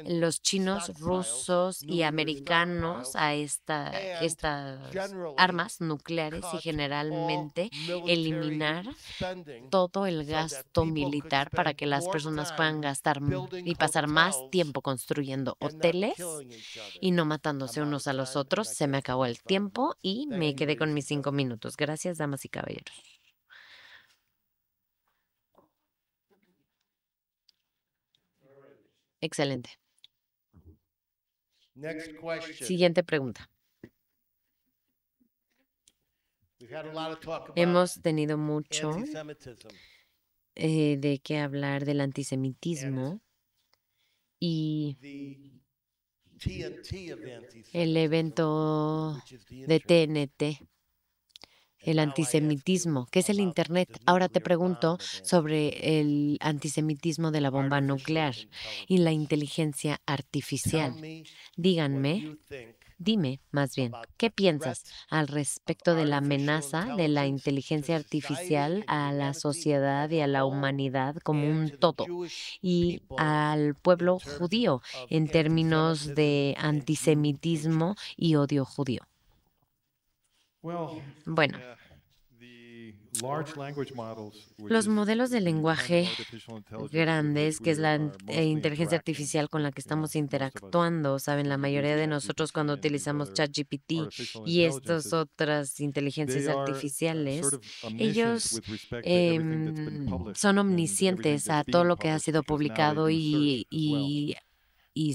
los chinos, rusos y americanos a estas armas nucleares y generalmente eliminar todo el gasto militar para que las personas puedan gastar y pasar más tiempo construyendo hoteles y no matándose unos a los otros. Se me acabó el tiempo y me quedé con mis 5 minutos. Gracias, damas y caballeros. Excelente. Siguiente pregunta. Hemos tenido mucho de qué hablar del antisemitismo y el evento de TNT, el antisemitismo, ¿qué es el Internet? Ahora te pregunto sobre el antisemitismo de la bomba nuclear y la inteligencia artificial. Dime más bien, ¿qué piensas al respecto de la amenaza de la inteligencia artificial a la sociedad y a la humanidad como un todo y al pueblo judío en términos de antisemitismo y odio judío? Bueno, los modelos de lenguaje grandes, que es la inteligencia artificial con la que estamos interactuando, saben, la mayoría de nosotros cuando utilizamos ChatGPT y estas otras inteligencias artificiales, ellos son omniscientes a todo lo que ha sido publicado y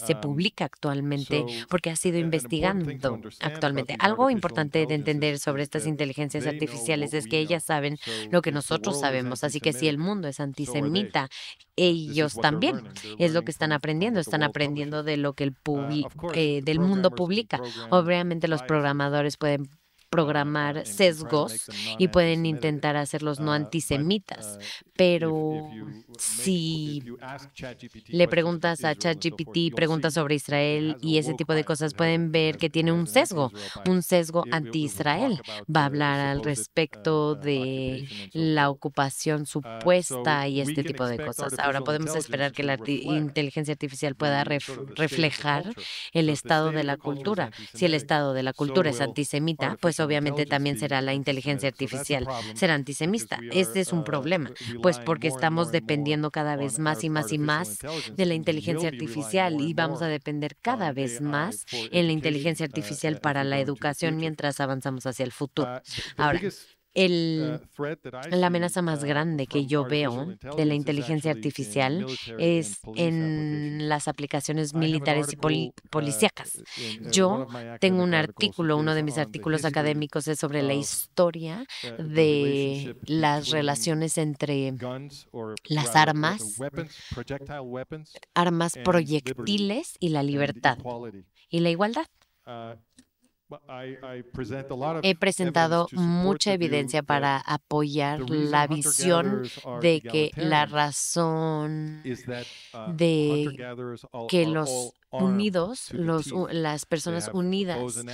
se publica actualmente porque ha sido investigando actualmente. Algo importante de entender sobre estas inteligencias artificiales es que ellas saben lo que nosotros sabemos, así que si el mundo es antisemita, ellos también es lo que están aprendiendo de lo que del mundo publica. Obviamente los programadores pueden programar sesgos y pueden intentar hacerlos no antisemitas, pero si le preguntas a ChatGPT, preguntas sobre Israel y ese tipo de cosas, pueden ver que tiene un sesgo anti-Israel. Va a hablar al respecto de la ocupación supuesta y este tipo de cosas. Ahora podemos esperar que la inteligencia artificial pueda reflejar el estado de la cultura. Si el estado de la cultura es antisemita, pues obviamente también será la inteligencia artificial, será antisemita. Este es un problema, pues porque estamos dependiendo cada vez más y más y más de la inteligencia artificial y vamos a depender cada vez más en la inteligencia artificial para la educación mientras avanzamos hacia el futuro. Ahora, la amenaza más grande que yo veo de la inteligencia artificial es en las aplicaciones militares y policíacas. Yo tengo un artículo, uno de mis artículos académicos es sobre la historia de las relaciones entre las armas proyectiles y la libertad y la igualdad. He presentado mucha evidencia para apoyar la visión de que la razón de que las personas unidas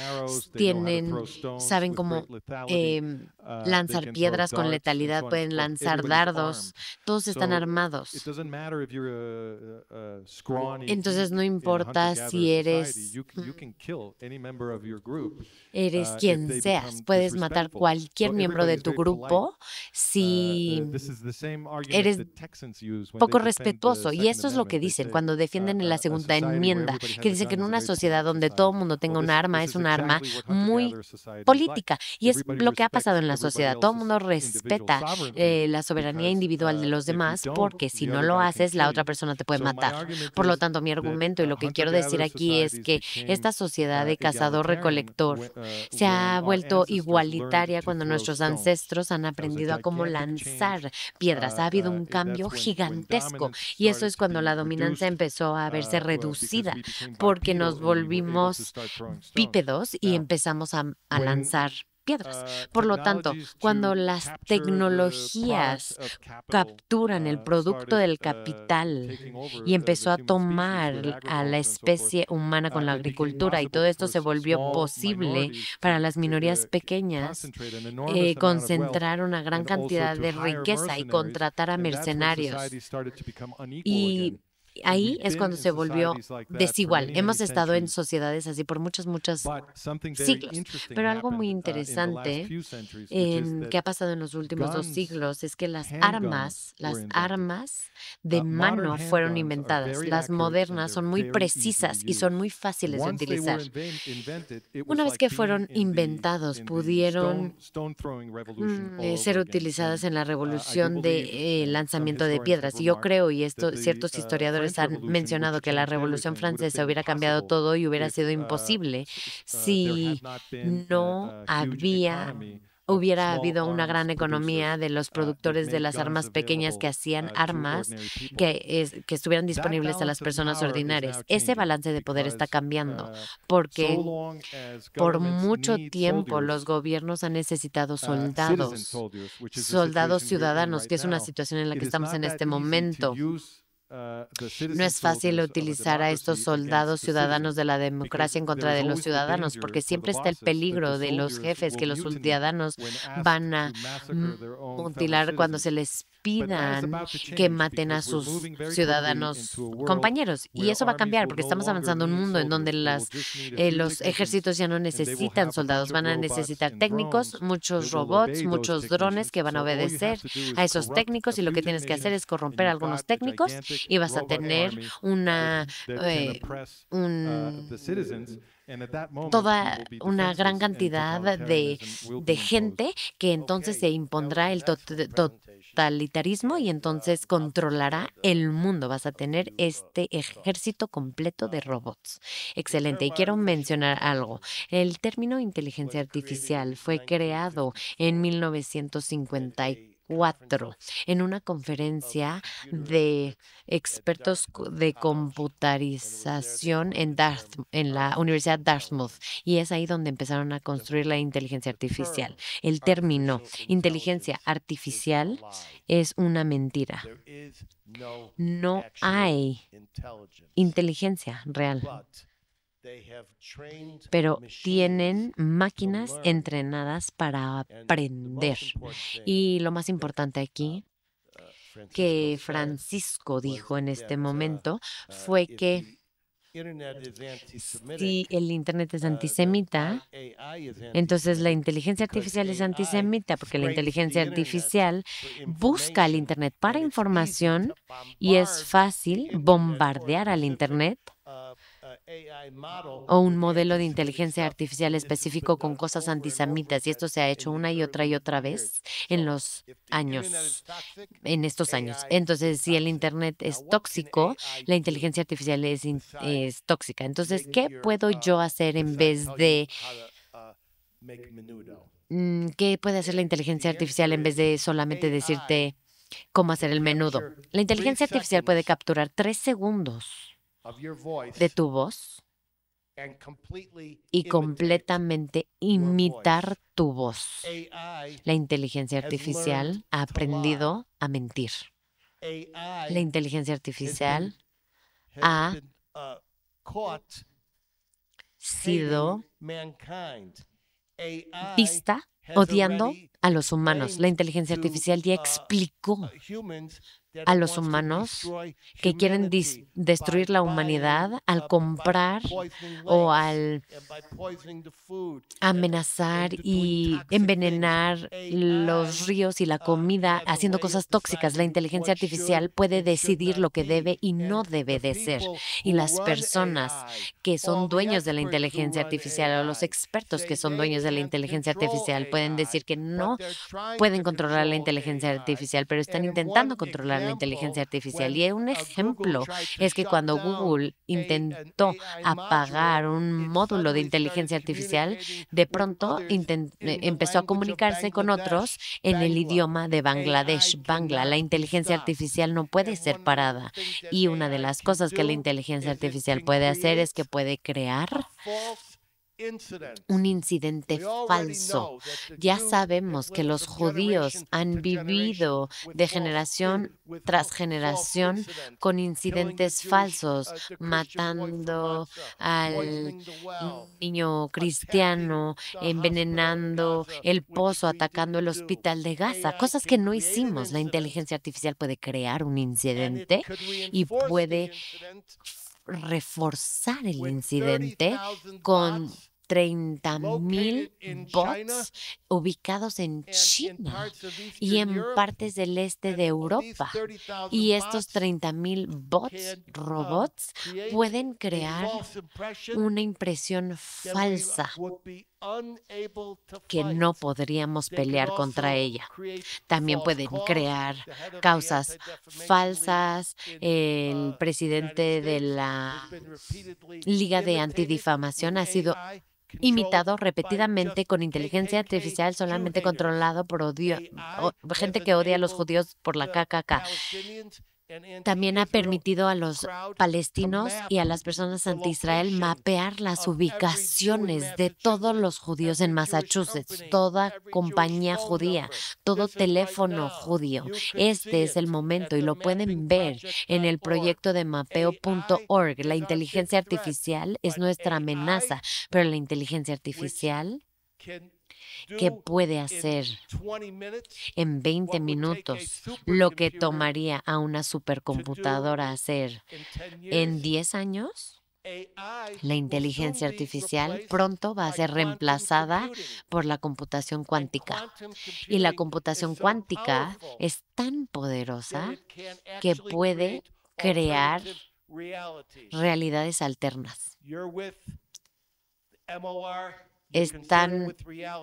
saben cómo lanzar piedras con letalidad, pueden lanzar dardos, todos están armados. Entonces no importa si eres quien seas, puedes matar cualquier miembro de tu grupo si eres poco respetuoso. Y eso es lo que dicen cuando defienden la segunda enmienda, que dicen que en una sociedad donde todo el mundo tenga un arma, es un arma muy política. Y es lo que ha pasado en la sociedad. Todo el mundo respeta la soberanía individual de los demás, porque si no lo haces, la otra persona te puede matar. Por lo tanto, mi argumento y lo que quiero decir aquí es que esta sociedad de cazador-recolector se ha vuelto igualitaria cuando nuestros ancestros han aprendido a cómo lanzar piedras. Ha habido un cambio gigantesco y eso es cuando la dominancia empezó a verse reducida, porque nos volvimos bípedos y empezamos a lanzar piedras. Por lo tanto, cuando las tecnologías capturan el producto del capital y empezó a tomar a la especie humana con la agricultura y todo esto se volvió posible para las minorías pequeñas, concentrar una gran cantidad de riqueza y contratar a mercenarios. Y ahí es cuando se volvió desigual. Hemos estado en sociedades así por muchos siglos. Pero algo muy interesante que ha pasado en los últimos 2 siglos es que las armas de mano fueron inventadas. Las modernas son muy precisas y son muy fáciles de utilizar. Una vez que fueron inventados, pudieron ser utilizadas en la revolución de lanzamiento de piedras. Y yo creo, y esto ciertos historiadores han mencionado, que la Revolución Francesa hubiera cambiado todo y hubiera sido imposible si no hubiera habido una gran economía de los productores de las armas pequeñas que hacían armas que estuvieran disponibles a las personas ordinarias. Ese balance de poder está cambiando porque por mucho tiempo los gobiernos han necesitado soldados ciudadanos, que es una situación en la que estamos en este momento. No es fácil utilizar a estos soldados ciudadanos de la democracia en contra de los ciudadanos, porque siempre está el peligro de los jefes que los ciudadanos van a mutilar cuando se les pidan que maten a sus ciudadanos compañeros. Y eso va a cambiar porque estamos avanzando en un mundo en donde los ejércitos ya no necesitan soldados, van a necesitar técnicos, muchos robots, muchos drones que van a obedecer a esos técnicos, y lo que tienes que hacer es corromper a algunos técnicos y vas a tener toda una gran cantidad de gente que entonces se impondrá el totalitarismo y entonces controlará el mundo. Vas a tener este ejército completo de robots. Excelente. Y quiero mencionar algo. El término inteligencia artificial fue creado en 1954 en una conferencia de expertos de computarización en la Universidad Dartmouth, y es ahí donde empezaron a construir la inteligencia artificial. El término inteligencia artificial es una mentira. No hay inteligencia real, pero tienen máquinas entrenadas para aprender. Y lo más importante aquí que Francisco dijo en este momento fue que si el Internet es antisemita, entonces la inteligencia artificial es antisemita, porque la inteligencia artificial busca al Internet para información y es fácil bombardear al Internet o un modelo de inteligencia artificial específico con cosas antisemitas, y esto se ha hecho una y otra vez en estos años. Entonces, si el Internet es tóxico, la inteligencia artificial es tóxica. Entonces, ¿qué puedo yo hacer en vez de ¿qué puede hacer la inteligencia artificial en vez de solamente decirte cómo hacer el menudo? La inteligencia artificial puede capturar 3 segundos de tu voz y completamente imitar tu voz. La inteligencia artificial ha aprendido a mentir. La inteligencia artificial ha sido vista odiando a los humanos. La inteligencia artificial ya explicó a los humanos que quieren destruir la humanidad al comprar o al amenazar y envenenar los ríos y la comida haciendo cosas tóxicas. La inteligencia artificial puede decidir lo que debe y no debe de ser. Y las personas que son dueños de la inteligencia artificial o los expertos que son dueños de la inteligencia artificial pueden decir que no pueden controlar la inteligencia artificial, pero están intentando controlar la inteligencia artificial. Y un ejemplo es que cuando Google intentó apagar un módulo de inteligencia artificial, de pronto empezó a comunicarse con otros en el idioma de Bangladesh, Bangla. La inteligencia artificial no puede ser parada. Y una de las cosas que la inteligencia artificial puede hacer es que puede crear un incidente falso. Ya sabemos que los judíos han vivido de generación tras generación con incidentes falsos, matando al niño cristiano, envenenando el pozo, atacando el hospital de Gaza, cosas que no hicimos. La inteligencia artificial puede crear un incidente y puede reforzar el incidente con 30,000 bots ubicados en China y en partes del este de Europa. Y estos 30,000 robots, pueden crear una impresión falsa que no podríamos pelear contra ella. También pueden crear causas falsas. El presidente de la Liga de Antidifamación ha sido imitado repetidamente con inteligencia artificial solamente controlado por gente que odia a los judíos por la KKK. También ha permitido a los palestinos y a las personas anti-Israel mapear las ubicaciones de todos los judíos en Massachusetts, toda compañía judía, todo teléfono judío. Este es el momento y lo pueden ver en el proyecto de mapeo.org. La inteligencia artificial es nuestra amenaza, pero la inteligencia artificial que puede hacer en 20 minutos lo que tomaría a una supercomputadora hacer en 10 años, la inteligencia artificial pronto va a ser reemplazada por la computación cuántica. Y la computación cuántica es tan poderosa que puede crear realidades alternas. Están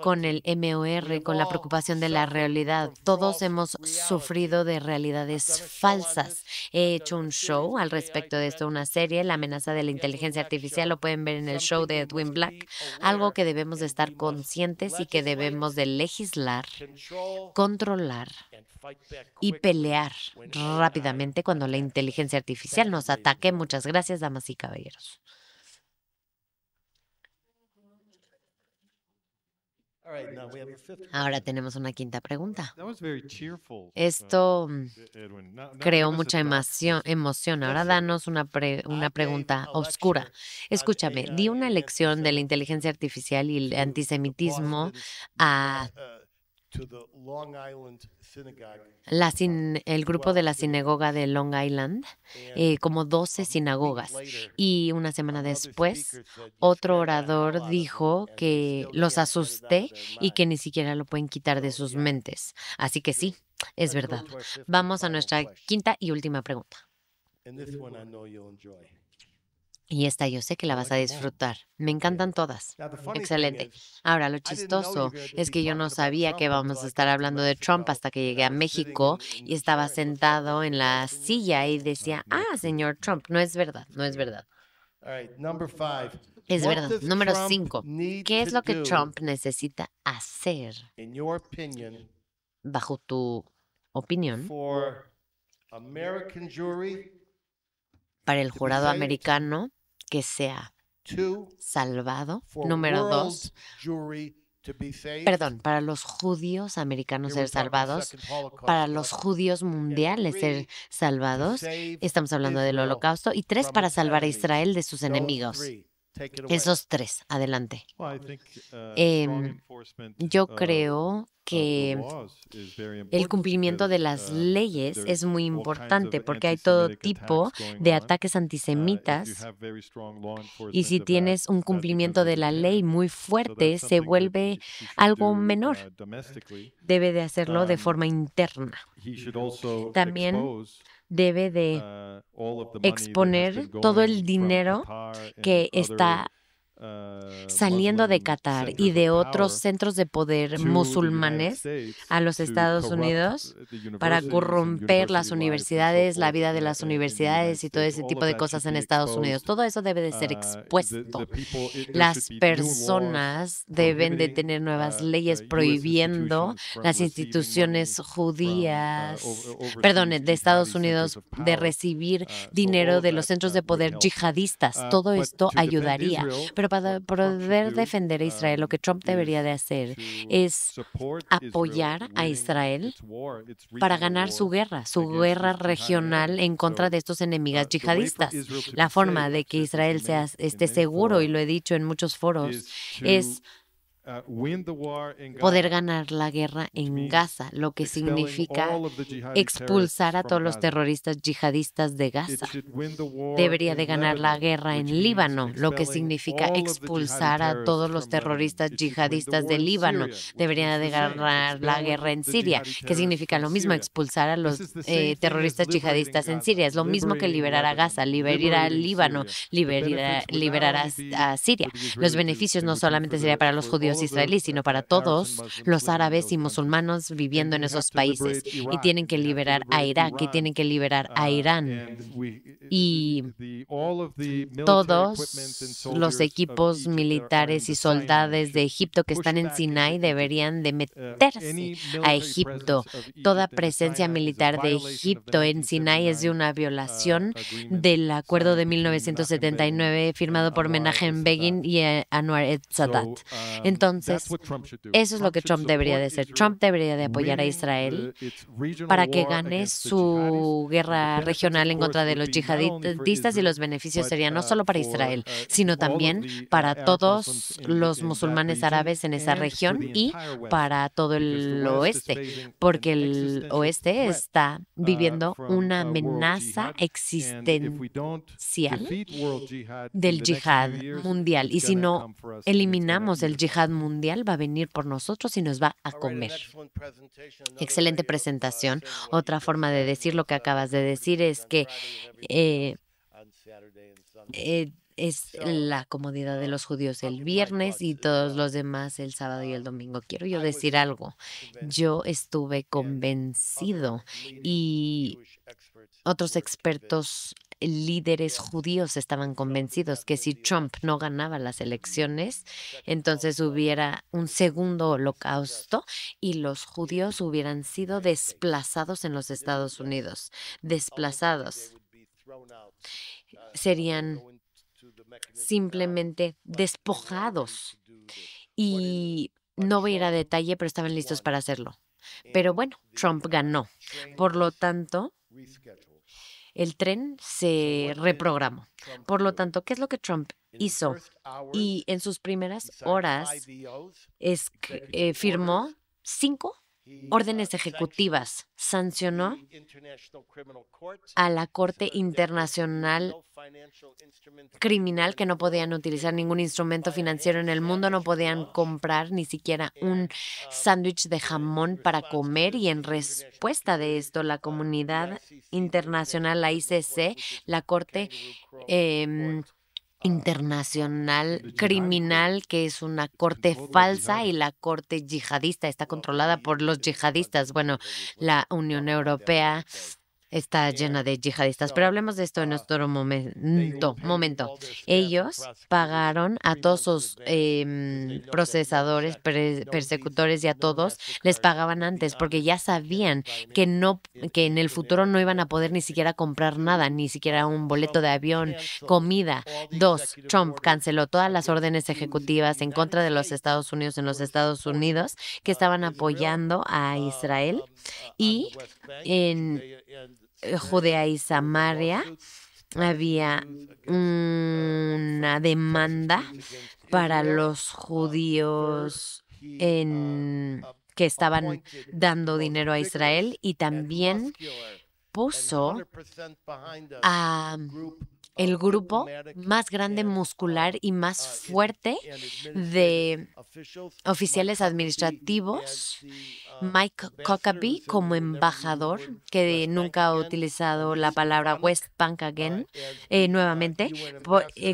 con el MOR, con la preocupación de la realidad. Todos hemos sufrido de realidades falsas. He hecho un show al respecto de esto, una serie, La amenaza de la inteligencia artificial. Lo pueden ver en el show de Edwin Black. Algo que debemos de estar conscientes y que debemos de legislar, controlar y pelear rápidamente cuando la inteligencia artificial nos ataque. Muchas gracias, damas y caballeros. Ahora tenemos una quinta pregunta. Esto creó mucha emoción. Ahora danos una pregunta oscura. Escúchame, di una lección de la inteligencia artificial y el antisemitismo a el grupo de la sinagoga de Long Island, como 12 sinagogas. Y una semana después, otro orador dijo que los asusté y que ni siquiera lo pueden quitar de sus mentes. Así que sí, es verdad. Vamos a nuestra quinta y última pregunta. Y esta yo sé que la vas a disfrutar. Me encantan todas. Excelente. Ahora, lo chistoso es que yo no sabía que íbamos a estar hablando de Trump hasta que llegué a México y estaba sentado en la silla y decía, señor Trump, no es verdad, no es verdad. Es verdad. Número 5. ¿Qué es lo que Trump necesita hacer, bajo tu opinión, para el jurado americano que sea salvado? Número 2. Perdón, para los judíos americanos ser salvados, para los judíos mundiales ser salvados, estamos hablando del Holocausto. Y 3, para salvar a Israel de sus enemigos. Esos tres, adelante. Yo creo que el cumplimiento de las leyes es muy importante porque hay todo tipo de ataques antisemitas y si tienes un cumplimiento de la ley muy fuerte, se vuelve algo menor. Debe de hacerlo de forma interna. También debe de exponer todo el dinero que está saliendo de Qatar y de otros centros de poder musulmanes a los Estados Unidos para corromper las universidades, la vida de las universidades y todo ese tipo de cosas en Estados Unidos. Todo eso debe de ser expuesto. Las personas deben de tener nuevas leyes prohibiendo las instituciones judías, de Estados Unidos, de recibir dinero de los centros de poder yihadistas. Todo esto ayudaría. Pero para poder defender a Israel, lo que Trump debería de hacer es apoyar a Israel para ganar su guerra regional en contra de estos enemigos yihadistas. La forma de que Israel esté seguro, y lo he dicho en muchos foros, es poder ganar la guerra en Gaza, lo que significa expulsar a todos los terroristas yihadistas de Gaza. Debería de ganar la guerra en Líbano, lo que significa expulsar a todos los terroristas yihadistas de Líbano. Debería de ganar la guerra en Siria, que significa lo mismo, expulsar a los terroristas yihadistas en Siria. Es lo mismo que liberar a Gaza, liberar a Líbano, liberar a Siria. Los beneficios no solamente serían para los judíos israelíes, sino para todos los árabes y musulmanes viviendo en esos países. Y tienen que liberar a Irak, y tienen que liberar a Irán. Y todos los equipos militares y soldados de Egipto que están en Sinai deberían de meterse a Egipto. Toda presencia militar de Egipto en Sinai es de una violación del acuerdo de 1979 firmado por Menachem Begin y Anwar el-Sadat. Entonces, eso es lo que Trump debería de hacer. Trump debería de apoyar a Israel para que gane su guerra regional en contra de los yihadistas, y los beneficios serían no solo para Israel, sino también para todos los musulmanes árabes en esa región y para todo el oeste, porque el oeste está viviendo una amenaza existencial del yihad mundial. Y si no eliminamos el yihad mundial, va a venir por nosotros y nos va a comer. Excelente presentación. Otra forma de decir lo que acabas de decir es que es la comodidad de los judíos el viernes y todos los demás el sábado y el domingo. Quiero yo decir algo. Yo estuve convencido y otros expertos líderes judíos estaban convencidos que si Trump no ganaba las elecciones, entonces hubiera un segundo holocausto y los judíos hubieran sido desplazados en los Estados Unidos. Desplazados. Serían simplemente despojados. Y no voy a ir a detalle, pero estaban listos para hacerlo. Pero bueno, Trump ganó. Por lo tanto, el tren se reprogramó. Por lo tanto, ¿qué es lo que Trump hizo? Y en sus primeras horas firmó 5 órdenes ejecutivas, sancionó a la Corte Internacional Criminal que no podían utilizar ningún instrumento financiero en el mundo, no podían comprar ni siquiera un sándwich de jamón para comer, y en respuesta de esto, la comunidad internacional, la ICC, la Corte Internacional Criminal, que es una corte falsa, y la corte yihadista está controlada por los yihadistas. Bueno, la Unión Europea está llena de yihadistas, pero hablemos de esto en otro momento. Ellos pagaron a todos sus procesadores, persecutores, y a todos les pagaban antes porque ya sabían que en el futuro no iban a poder ni siquiera comprar nada, ni siquiera un boleto de avión, comida. 2, Trump canceló todas las órdenes ejecutivas en contra de los Estados Unidos en los Estados Unidos que estaban apoyando a Israel, y en Judea y Samaria había una demanda para los judíos que estaban dando dinero a Israel, y también puso a el grupo más grande, muscular y más fuerte de oficiales administrativos, Mike Huckabee, como embajador, que nunca ha utilizado la palabra West Bank again, nuevamente,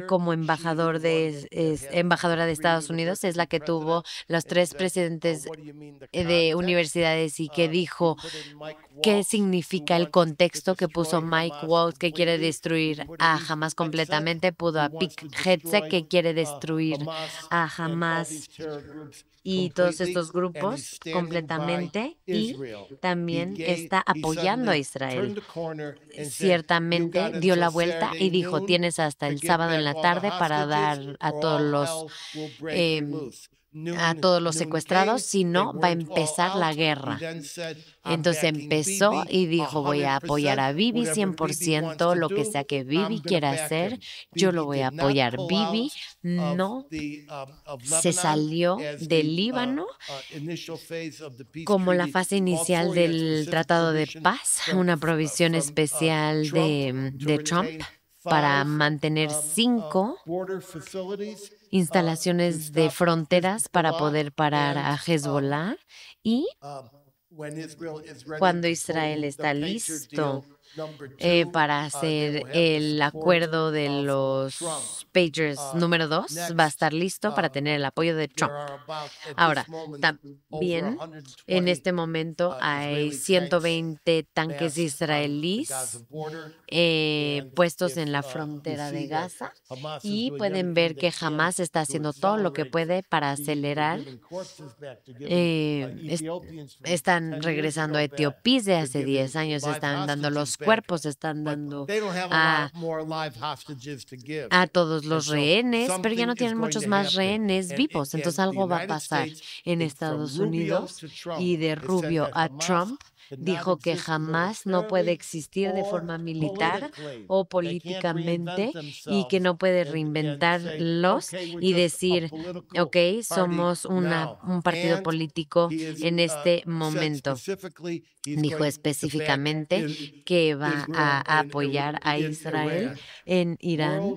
como embajadora de Estados Unidos. Es la que tuvo los 3 presidentes de universidades y que dijo qué significa el contexto que puso Mike Waltz, que quiere destruir a Hamas completamente, pudo a Pete Hegseth, que quiere destruir a Hamas y todos estos grupos completamente, y también está apoyando a Israel. Ciertamente dio la vuelta y dijo, tienes hasta el sábado en la tarde para dar a todos los secuestrados, si no, va a empezar la guerra. Entonces empezó y dijo, voy a apoyar a Bibi 100%, lo que sea que Bibi quiera hacer, yo lo voy a apoyar. Bibi no se salió del Líbano como la fase inicial del Tratado de Paz, una provisión especial de Trump para mantener 5 instalaciones de fronteras para poder parar a Hezbollah, y cuando Israel está listo para hacer el acuerdo de los Patriots número 2, va a estar listo para tener el apoyo de Trump. Ahora, también en este momento hay 120 tanques israelíes puestos en la frontera de Gaza, y pueden ver que Hamas está haciendo todo lo que puede para acelerar. Están regresando a Etiopía de hace 10 años, están dando los cuerpos, están dando a todos los rehenes, pero ya no tienen muchos más rehenes vivos. Entonces algo va a pasar en Estados Unidos, y de Rubio a Trump dijo que jamás no puede existir de forma militar o políticamente, y que no puede reinventarlos y decir, ok, somos un partido político en este momento. Dijo específicamente que va a apoyar a Israel en Irán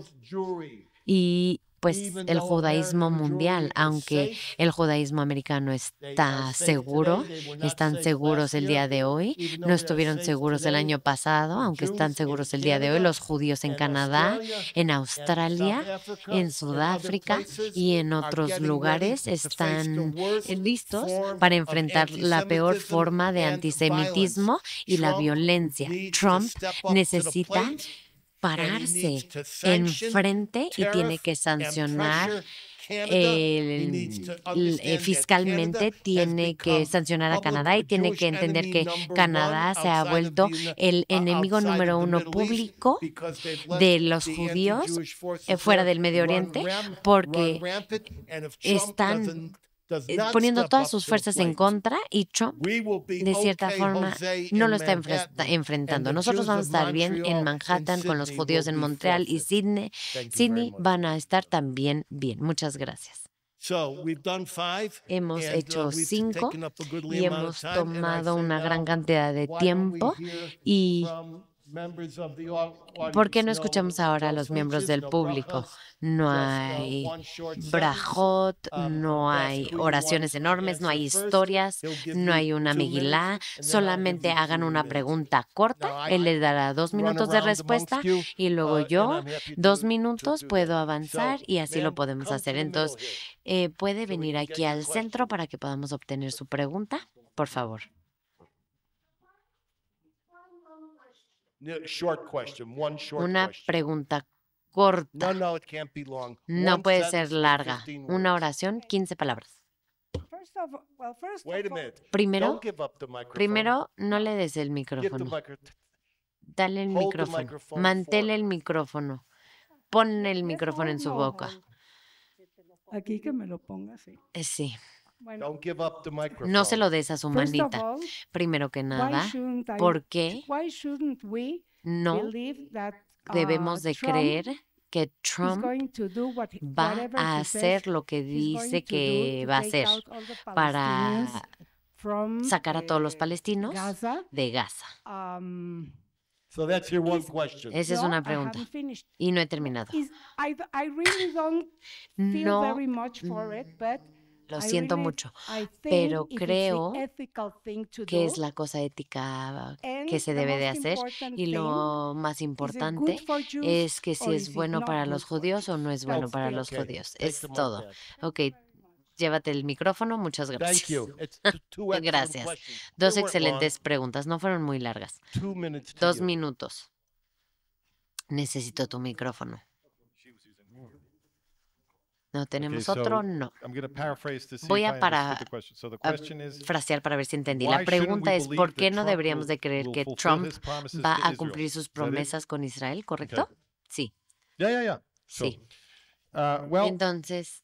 y pues el judaísmo mundial, aunque el judaísmo americano está seguro, están seguros el día de hoy, no estuvieron seguros el año pasado, aunque están seguros el día de hoy. Los judíos en Canadá, en Australia, en Sudáfrica y en otros lugares están listos para enfrentar la peor forma de antisemitismo y la violencia. Trump necesita pararse enfrente y tiene que sancionar fiscalmente, tiene que sancionar a Canadá, y tiene que entender que Canadá se ha vuelto el enemigo número 1 público de los judíos fuera del Medio Oriente, porque están poniendo todas sus fuerzas en contra, y Trump, de cierta forma, no lo está enfrentando. Nosotros vamos a estar bien en Manhattan con los judíos en Montreal y Sydney. Sydney van a estar también bien. Muchas gracias. Hemos hecho 5 y hemos tomado una gran cantidad de tiempo. Y ¿por qué no escuchamos ahora a los miembros del público? No hay brajot, no hay oraciones enormes, no hay historias, no hay una megilá. Solamente hagan una pregunta corta. Él les dará 2 minutos de respuesta, y luego yo 2 minutos puedo avanzar, y así lo podemos hacer. Entonces, ¿puede venir aquí al centro para que podamos obtener su pregunta? Por favor. Una pregunta corta. No puede ser larga. Una oración, 15 palabras. Primero, no le des el micrófono. Dale el micrófono. Mantén el micrófono. Pon el micrófono en su boca. Aquí que me lo ponga, sí. Sí. Bueno, No se lo des a su manita. Primero que nada, ¿por qué no debemos de Trump creer que is Trump going to do va whatever a he says hacer lo que he's going dice to do que to va a take hacer out all the para Palestinians from sacar a todos los palestinos Gaza. de Gaza. So that's your one Is- question. Esa es No, una I pregunta haven't finished. y no he terminado. I really don't feel No, very much for it, but lo I siento really- mucho, I think pero if it's the creo ethical thing to que do, es la cosa ética and que se the debe de most hacer important y thing, lo más is it importante good for Jews es que si or es is it bueno not para good los for judíos o no es bueno para los Okay. judíos. Take Es the mic todo. back. Ok, llévate el micrófono. Muchas Thank gracias. you. It's two excellent Gracias. questions. Dos They weren't excelentes preguntas. No fueron muy largas. long. 2 minutes to 2 you. minutos. Necesito tu micrófono. ¿No tenemos so otro? No. I'm going to paraphrase to see Voy if a I para- understood the question. So the A question is, frasear para ver si entendí. why La shouldn't pregunta we es, believe ¿por qué that no Trump deberíamos de creer will que fulfill Trump his promises va to a Israel? cumplir sus Is that it? promesas con Israel? ¿Correcto? Sí, Yeah. sí. Well, Entonces,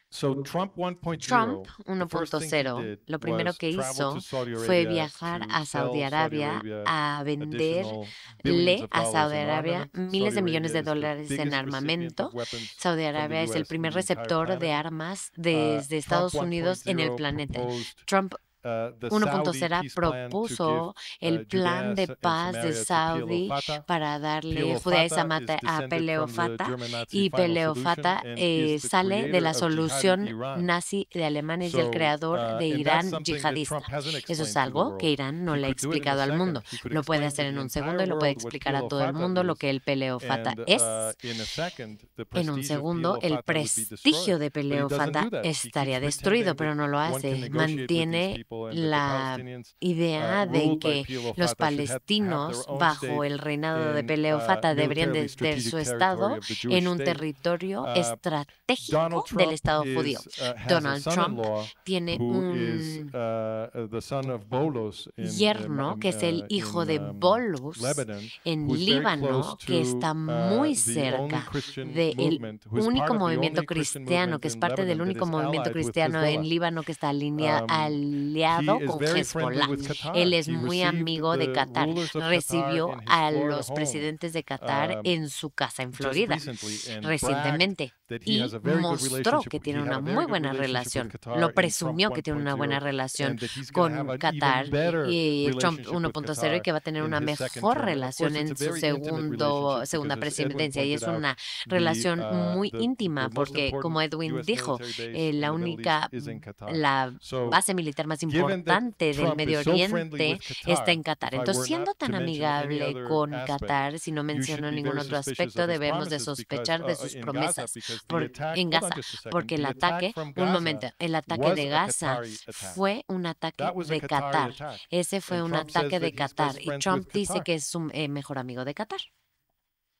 so Trump 1.0, Trump the first thing he 1.0, did lo primero was que travel hizo to Saudi fue Arabia viajar to a Saudi sell Arabia a additional venderle billions of a dollars Saudi in Arabia armament. miles de Saudi millones de Arabia is the dólares en biggest recipient armamento. of weapons Saudi from the Arabia es el US primer in the entire receptor de planet. armas desde Estados Trump Unidos en el 1.0 planeta. proposed, Trump the 1.0 Saudi peace plan to propuso give, el plan de Judea and paz de Samaria to Saudi PLO Fatah. para darle PLO Judea y Fatah is Samaria a descended Peleo from the Fatah, German Nazi y final Peleo solution Fatah and is the sale de creator la of jihadi solución Iran. nazi de alemanes y el So, creador de and Irán that's something that yihadista. Trump hasn't Eso explained es to the algo world. que Irán no He le ha could do it in a explicado al second. mundo. He could Lo puede explain hacer to en the un segundo y entire lo puede world what explicar a PLO todo el Fatah mundo lo is. que el Peleo Fatah And, es. in a second, the En un prestige of segundo, PLO el Fatah would be prestigio destroyed. de But he Peleo doesn't Fatah do that. He estaría keeps destruido, pretending pero no lo that one can hace. negotiate with these Mantiene people and that the la Palestinians, idea de ruled by que PLO los Fatah should have their palestinos own bajo state el reinado de in, Peleo Fatah deberían militarily de tener strategic su territory estado of the Jewish en un state. territorio Donald estratégico del Trump Estado judío. has a Donald Trump son-in-law tiene who is un the son of Bolos yerno que es el hijo de Bolus Lebanon, en who's very Líbano, close que to, está muy the only cerca Christian del movement, who is part único of the movimiento only Christian cristiano, movement que es in parte del Lebanon that único is movimiento allied with cristiano en Hezbollah. Líbano que está He aliado is con very friendly Hezbollah. with Qatar. Él es He muy received amigo de the Qatar. rulers of Qatar Recibió in his a Florida los home, presidentes de Qatar en su casa en just Florida recently, and bragged recientemente that he y has a very good mostró relationship. que tiene He had una a very muy good buena relationship with relación. Qatar Lo in Trump presumió que tiene una 1.0, buena relación and that he's gonna have con an Qatar even better y Trump relationship with 1.0 y que va a tener in una his second mejor term. And of relación course, it's en a su very intimate relationship segunda because, as Edwin presidencia y es pointed out, una relación muy íntima the most porque, como important Edwin US dijo, military base in la the Middle única, East is in Qatar. la So, base militar más given that importante del Trump Medio is so friendly Oriente with Qatar, está en Qatar. if I Entonces, were siendo not tan to mention any amigable other con aspect, Qatar, si no you should menciono be ningún very otro suspicious aspecto, of his debemos de promises sospechar de because, sus in promesas Gaza, because the por- attack, en hold on Gaza, just a second, porque el the attack ataque, from un Gaza momento, el ataque was de a Gaza Qatari attack. fue un ataque That was a de Qatari Qatar. attack. Ese fue And un Trump ataque says de that he's Qatar best y friends Trump with dice Qatar. que es su mejor amigo de Qatar.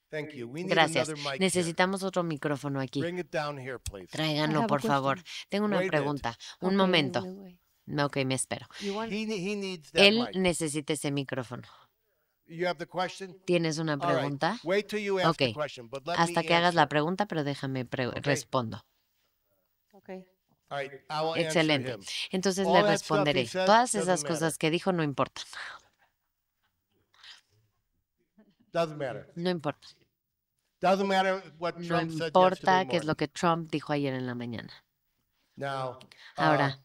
Thank you. We need Gracias. another mic here. Necesitamos otro micrófono aquí. Bring it down here, please. Tráiganlo, I have a por favor. question. Tengo una Wait a minute. pregunta. Un Okay, momento. wait. Ok, me espero. He needs that Él mic. necesita ese micrófono. You have the question? ¿Tienes una All right. pregunta? Wait till you ask the Ok. question, but let Hasta me que hagas la answer. pregunta, pero déjame Okay. respondo. Okay. All right, I will answer Excelente. him. Entonces All le that stuff he responderé. said Todas doesn't esas matter. cosas que dijo no importan. Doesn't matter. No importa. Doesn't matter what No Trump said importa yesterday qué es lo morning. que Trump dijo ayer en la mañana. Now, Ahora,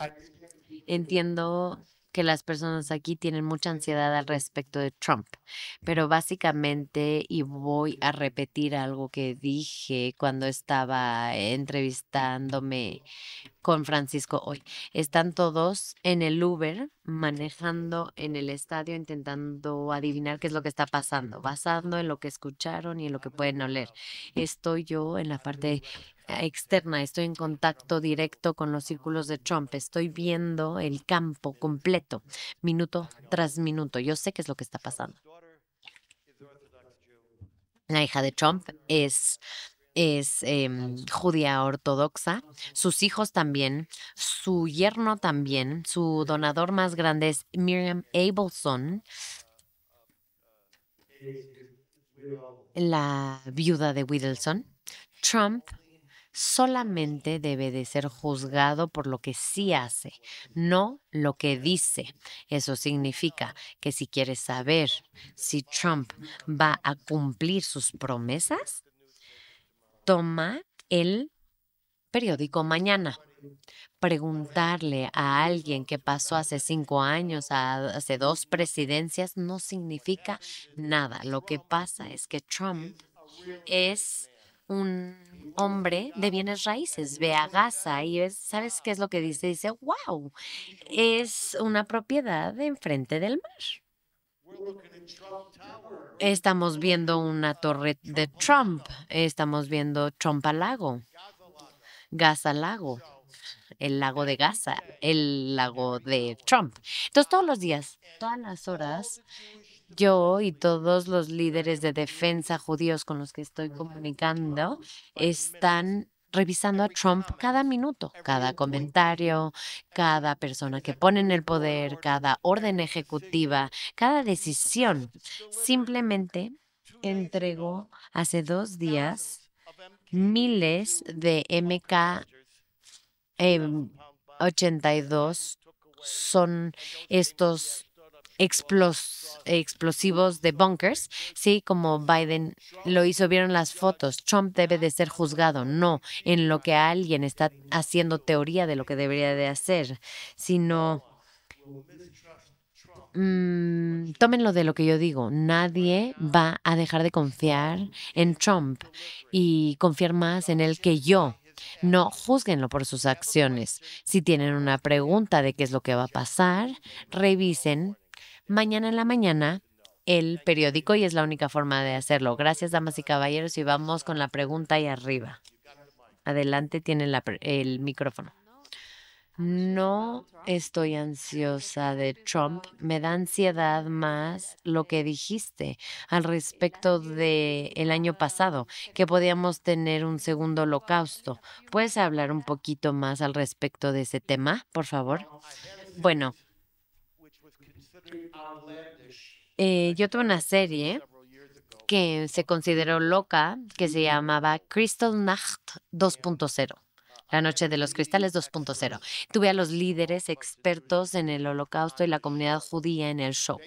I- entiendo que las personas aquí tienen mucha ansiedad al respecto de Trump, pero básicamente, y voy a repetir algo que dije cuando estaba entrevistándome con Francisco hoy, están todos en el Uber manejando en el estadio intentando adivinar qué es lo que está pasando, basando en lo que escucharon y en lo que pueden oler. Estoy yo en la parte externa, estoy en contacto directo con los círculos de Trump, estoy viendo el campo completo, minuto tras minuto. Yo sé qué es lo que está pasando. La hija de Trump es judía ortodoxa, sus hijos también, su yerno también, su donador más grande es Miriam Abelson, la viuda de Whittleson. Trump solamente debe de ser juzgado por lo que sí hace, no lo que dice. Eso significa que si quieres saber si Trump va a cumplir sus promesas, toma el periódico mañana. Preguntarle a alguien que pasó hace 5 años, hace 2 presidencias, no significa nada. Lo que pasa es que Trump es un hombre de bienes raíces. Ve a Gaza y ¿sabes qué es lo que dice? Dice, wow, es una propiedad enfrente del mar. Estamos viendo una torre de Trump. Estamos viendo Trump al lago, Gaza al lago, el lago de Gaza, el lago de Trump. Entonces, todos los días, todas las horas, yo y todos los líderes de defensa judíos con los que estoy comunicando están revisando a Trump cada minuto, cada comentario, cada persona que pone en el poder, cada orden ejecutiva, cada decisión. Simplemente entregó hace 2 días miles de MK 82, son estos explosivos de bunkers, sí, como Biden lo hizo, vieron las fotos. Trump debe de ser juzgado, no en lo que alguien está haciendo teoría de lo que debería de hacer, sino tómenlo de lo que yo digo. Nadie va a dejar de confiar en Trump y confiar más en él que yo. No júzguenlo por sus acciones. Si tienen una pregunta de qué es lo que va a pasar, revisen mañana en la mañana el periódico y es la única forma de hacerlo. Gracias, damas y caballeros, y vamos con la pregunta ahí arriba. Adelante, tienen el micrófono. No estoy ansiosa de Trump. Me da ansiedad más lo que dijiste al respecto de el año pasado, que podíamos tener un segundo holocausto. ¿Puedes hablar un poquito más al respecto de ese tema, por favor? Bueno, yo tuve una serie que se consideró loca, que se llamaba Kristallnacht 2.0. La Noche de los Cristales 2.0. Tuve a los líderes expertos en el Holocausto y la comunidad judía en el show.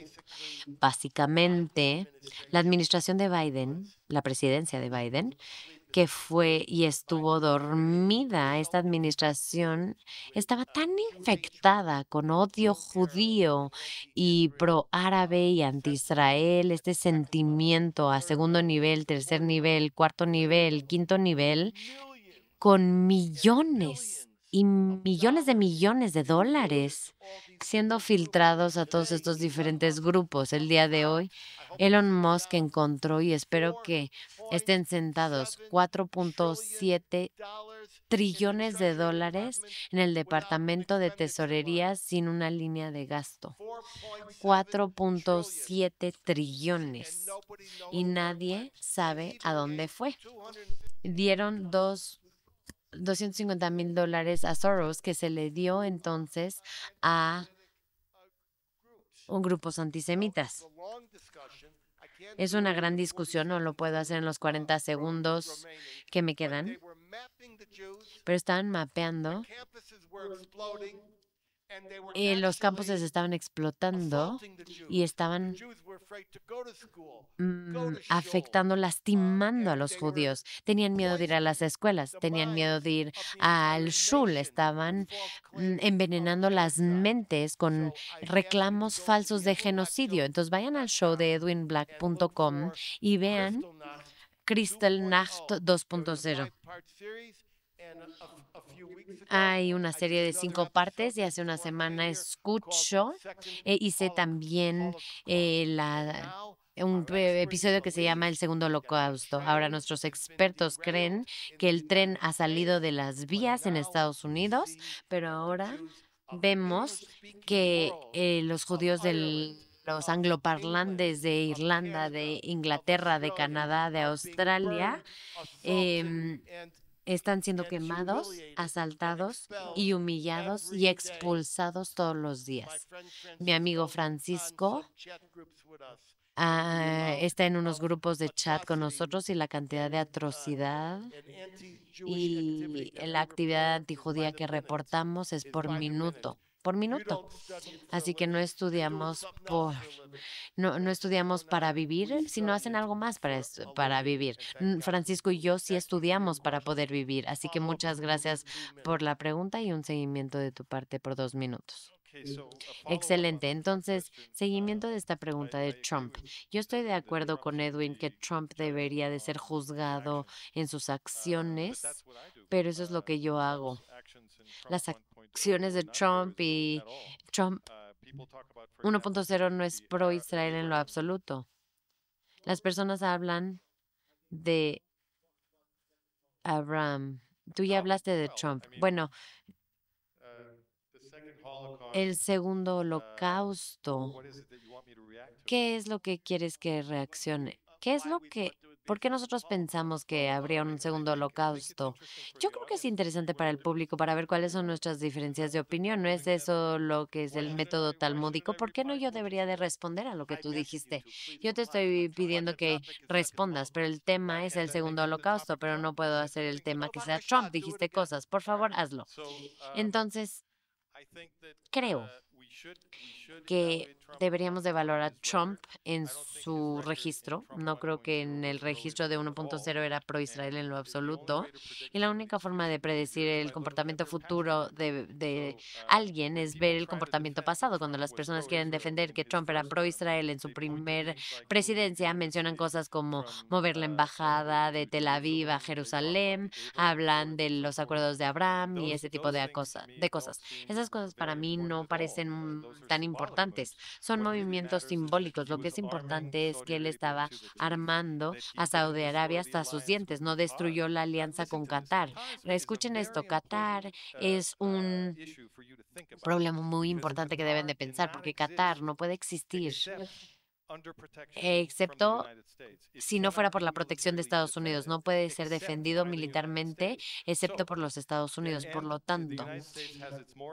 Básicamente, la administración de Biden, la presidencia de Biden, que fue y estuvo dormida, esta administración estaba tan infectada con odio judío y pro-árabe y anti-Israel, este sentimiento a segundo nivel, tercer nivel, cuarto nivel, quinto nivel, con millones y millones de dólares siendo filtrados a todos estos diferentes grupos. El día de hoy, Elon Musk encontró, y espero que estén sentados, 4.7 trillones de dólares en el Departamento de Tesorería sin una línea de gasto. 4.7 trillones. Y nadie sabe a dónde fue. Dieron $250,000 a Soros, que se le dio entonces a grupos antisemitas. Es una gran discusión, no lo puedo hacer en los 40 segundos que me quedan, pero estaban mapeando. Los campuses estaban explotando y estaban afectando, lastimando a los judíos. Tenían miedo de ir a las escuelas, tenían miedo de ir al shul, estaban envenenando las mentes con reclamos falsos de genocidio. Entonces vayan al show de edwinblack.com y vean Kristallnacht 2.0. Hay una serie de 5 partes y hace una semana hice también un episodio que se llama El Segundo Holocausto. Ahora nuestros expertos creen que el tren ha salido de las vías en Estados Unidos, pero ahora vemos que los judíos los angloparlantes de Irlanda, de Inglaterra, de Canadá, de Australia, están siendo quemados, asaltados y humillados y expulsados todos los días. Mi amigo Francisco está en unos grupos de chat con nosotros y la cantidad de atrocidad y la actividad antijudía que reportamos es por minuto. Por minuto. Así que no estudiamos no estudiamos para vivir, sino hacen algo más para vivir. Francisco y yo sí estudiamos para poder vivir. Así que muchas gracias por la pregunta y un seguimiento de tu parte por 2 minutos. Excelente. Entonces, seguimiento de esta pregunta de Trump. Yo estoy de acuerdo con Edwin que Trump debería de ser juzgado en sus acciones, pero eso es lo que yo hago. Las acciones de Trump y Trump 1.0 no es pro Israel en lo absoluto. Las personas hablan de Abraham. Tú ya hablaste de Trump. Bueno, el segundo holocausto. ¿Qué es lo que quieres que reaccione? ¿Por qué nosotros pensamos que habría un segundo holocausto? Yo creo que es interesante para el público para ver cuáles son nuestras diferencias de opinión. ¿No es eso lo que es el método talmúdico? ¿Por qué no yo debería de responder a lo que tú dijiste? Yo te estoy pidiendo que respondas, pero el tema es el segundo holocausto, pero no puedo hacer el tema que sea Trump. Dijiste cosas. Por favor, hazlo. Entonces, creo que deberíamos de valorar a Trump en su registro. No creo que en el registro de 1.0 era pro-Israel en lo absoluto. Y la única forma de predecir el comportamiento futuro de alguien es ver el comportamiento pasado. Cuando las personas quieren defender que Trump era pro-Israel en su primer presidencia, mencionan cosas como mover la embajada de Tel Aviv a Jerusalén, hablan de los acuerdos de Abraham y ese tipo de cosas. Esas cosas para mí no parecen tan importantes. Son movimientos simbólicos. Lo que es importante es que él estaba armando a Saudi Arabia hasta sus dientes. No destruyó la alianza con Qatar. Escuchen esto, Qatar es un problema muy importante que deben de pensar, porque Qatar no puede existir excepto si no fuera por la protección de Estados Unidos. No puede ser defendido militarmente excepto por los Estados Unidos. Por lo tanto,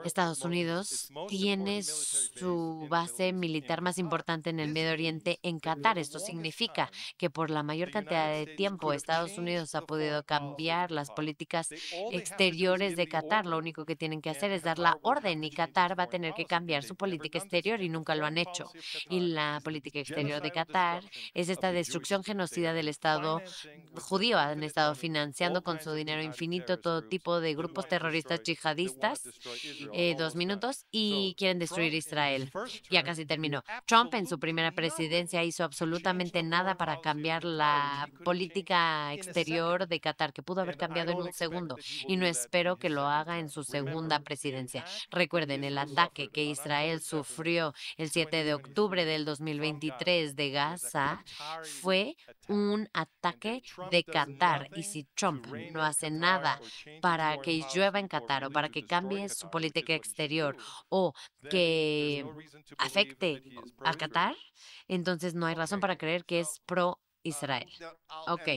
Estados Unidos tiene su base militar más importante en el Medio Oriente en Qatar. Esto significa que por la mayor cantidad de tiempo Estados Unidos ha podido cambiar las políticas exteriores de Qatar. Lo único que tienen que hacer es dar la orden y Qatar va a tener que cambiar su política exterior y nunca lo han hecho. Y la política exterior de Qatar es esta destrucción genocida del Estado judío. Han estado financiando con su dinero infinito todo tipo de grupos terroristas yihadistas. 2 minutos y quieren destruir Israel. Ya casi terminó. Trump en su primera presidencia hizo absolutamente nada para cambiar la política exterior de Qatar, que pudo haber cambiado en un segundo, y no espero que lo haga en su segunda presidencia. Recuerden, el ataque que Israel sufrió el 7 de octubre del 2023 de Gaza fue un ataque de Qatar. Y si Trump no hace nada para que llueva en Qatar o para que cambie su política exterior o que afecte a Qatar, entonces no hay razón para creer que es pro Israel. Ok,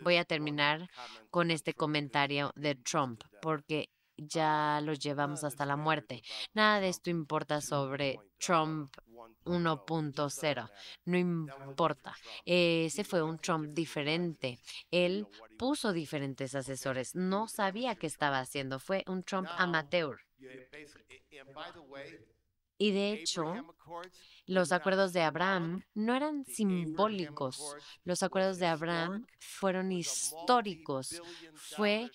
voy a terminar con este comentario de Trump porque ya los llevamos hasta la muerte. Nada de esto importa sobre Trump 1.0. No importa. Ese fue un Trump diferente. Él puso diferentes asesores. No sabía qué estaba haciendo. Fue un Trump amateur. Y de hecho, los acuerdos de Abraham no eran simbólicos. Los acuerdos de Abraham fueron históricos. Fue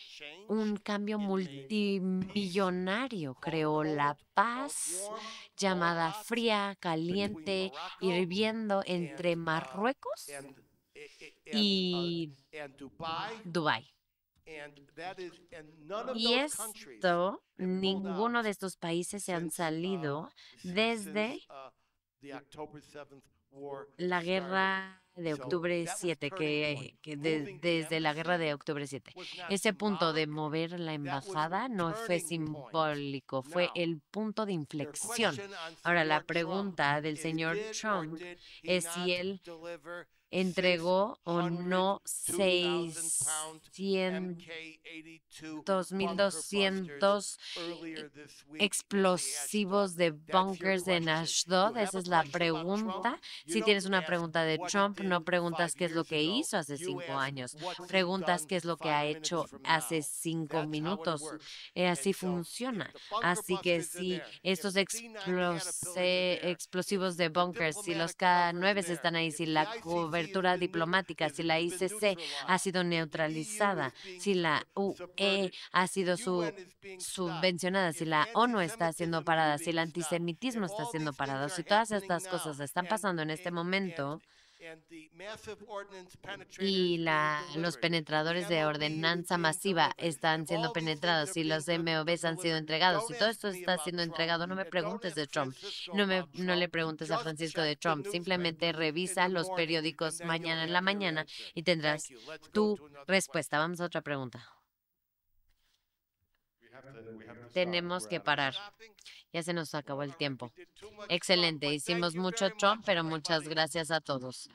un cambio multimillonario. Creó la paz llamada fría, caliente, hirviendo entre Marruecos y Dubái. Y esto, ninguno de estos países se han salido desde la guerra de octubre 7, desde la guerra de octubre 7. Ese punto de mover la embajada no fue simbólico, fue el punto de inflexión. Ahora, la pregunta del señor Trump es si él entregó o no 600,200 explosivos de bunkers en Ashdod? Esa es la pregunta. Si tienes una pregunta de Trump, no preguntas qué es lo que hizo hace 5 años. Preguntas qué es lo que ha hecho hace 5 minutos. Así funciona. Así que si estos explosivos de bunkers, si los K-9 están ahí, si la cobertura diplomática, si la ICC ha sido neutralizada, si la UE ha sido subvencionada, si la ONU está siendo parada, si el antisemitismo está siendo parado, si todas estas cosas están pasando en este momento y los penetradores de ordenanza masiva están siendo penetrados, si los MOVs han sido entregados, si todo esto está siendo entregado, no me preguntes de Trump, no le preguntes a Francisco de Trump, simplemente revisa los periódicos mañana en la mañana y tendrás tu respuesta. Vamos a otra pregunta. Tenemos que parar. Ya se nos acabó el tiempo. Excelente. Hicimos mucho Trump, pero muchas gracias a todos.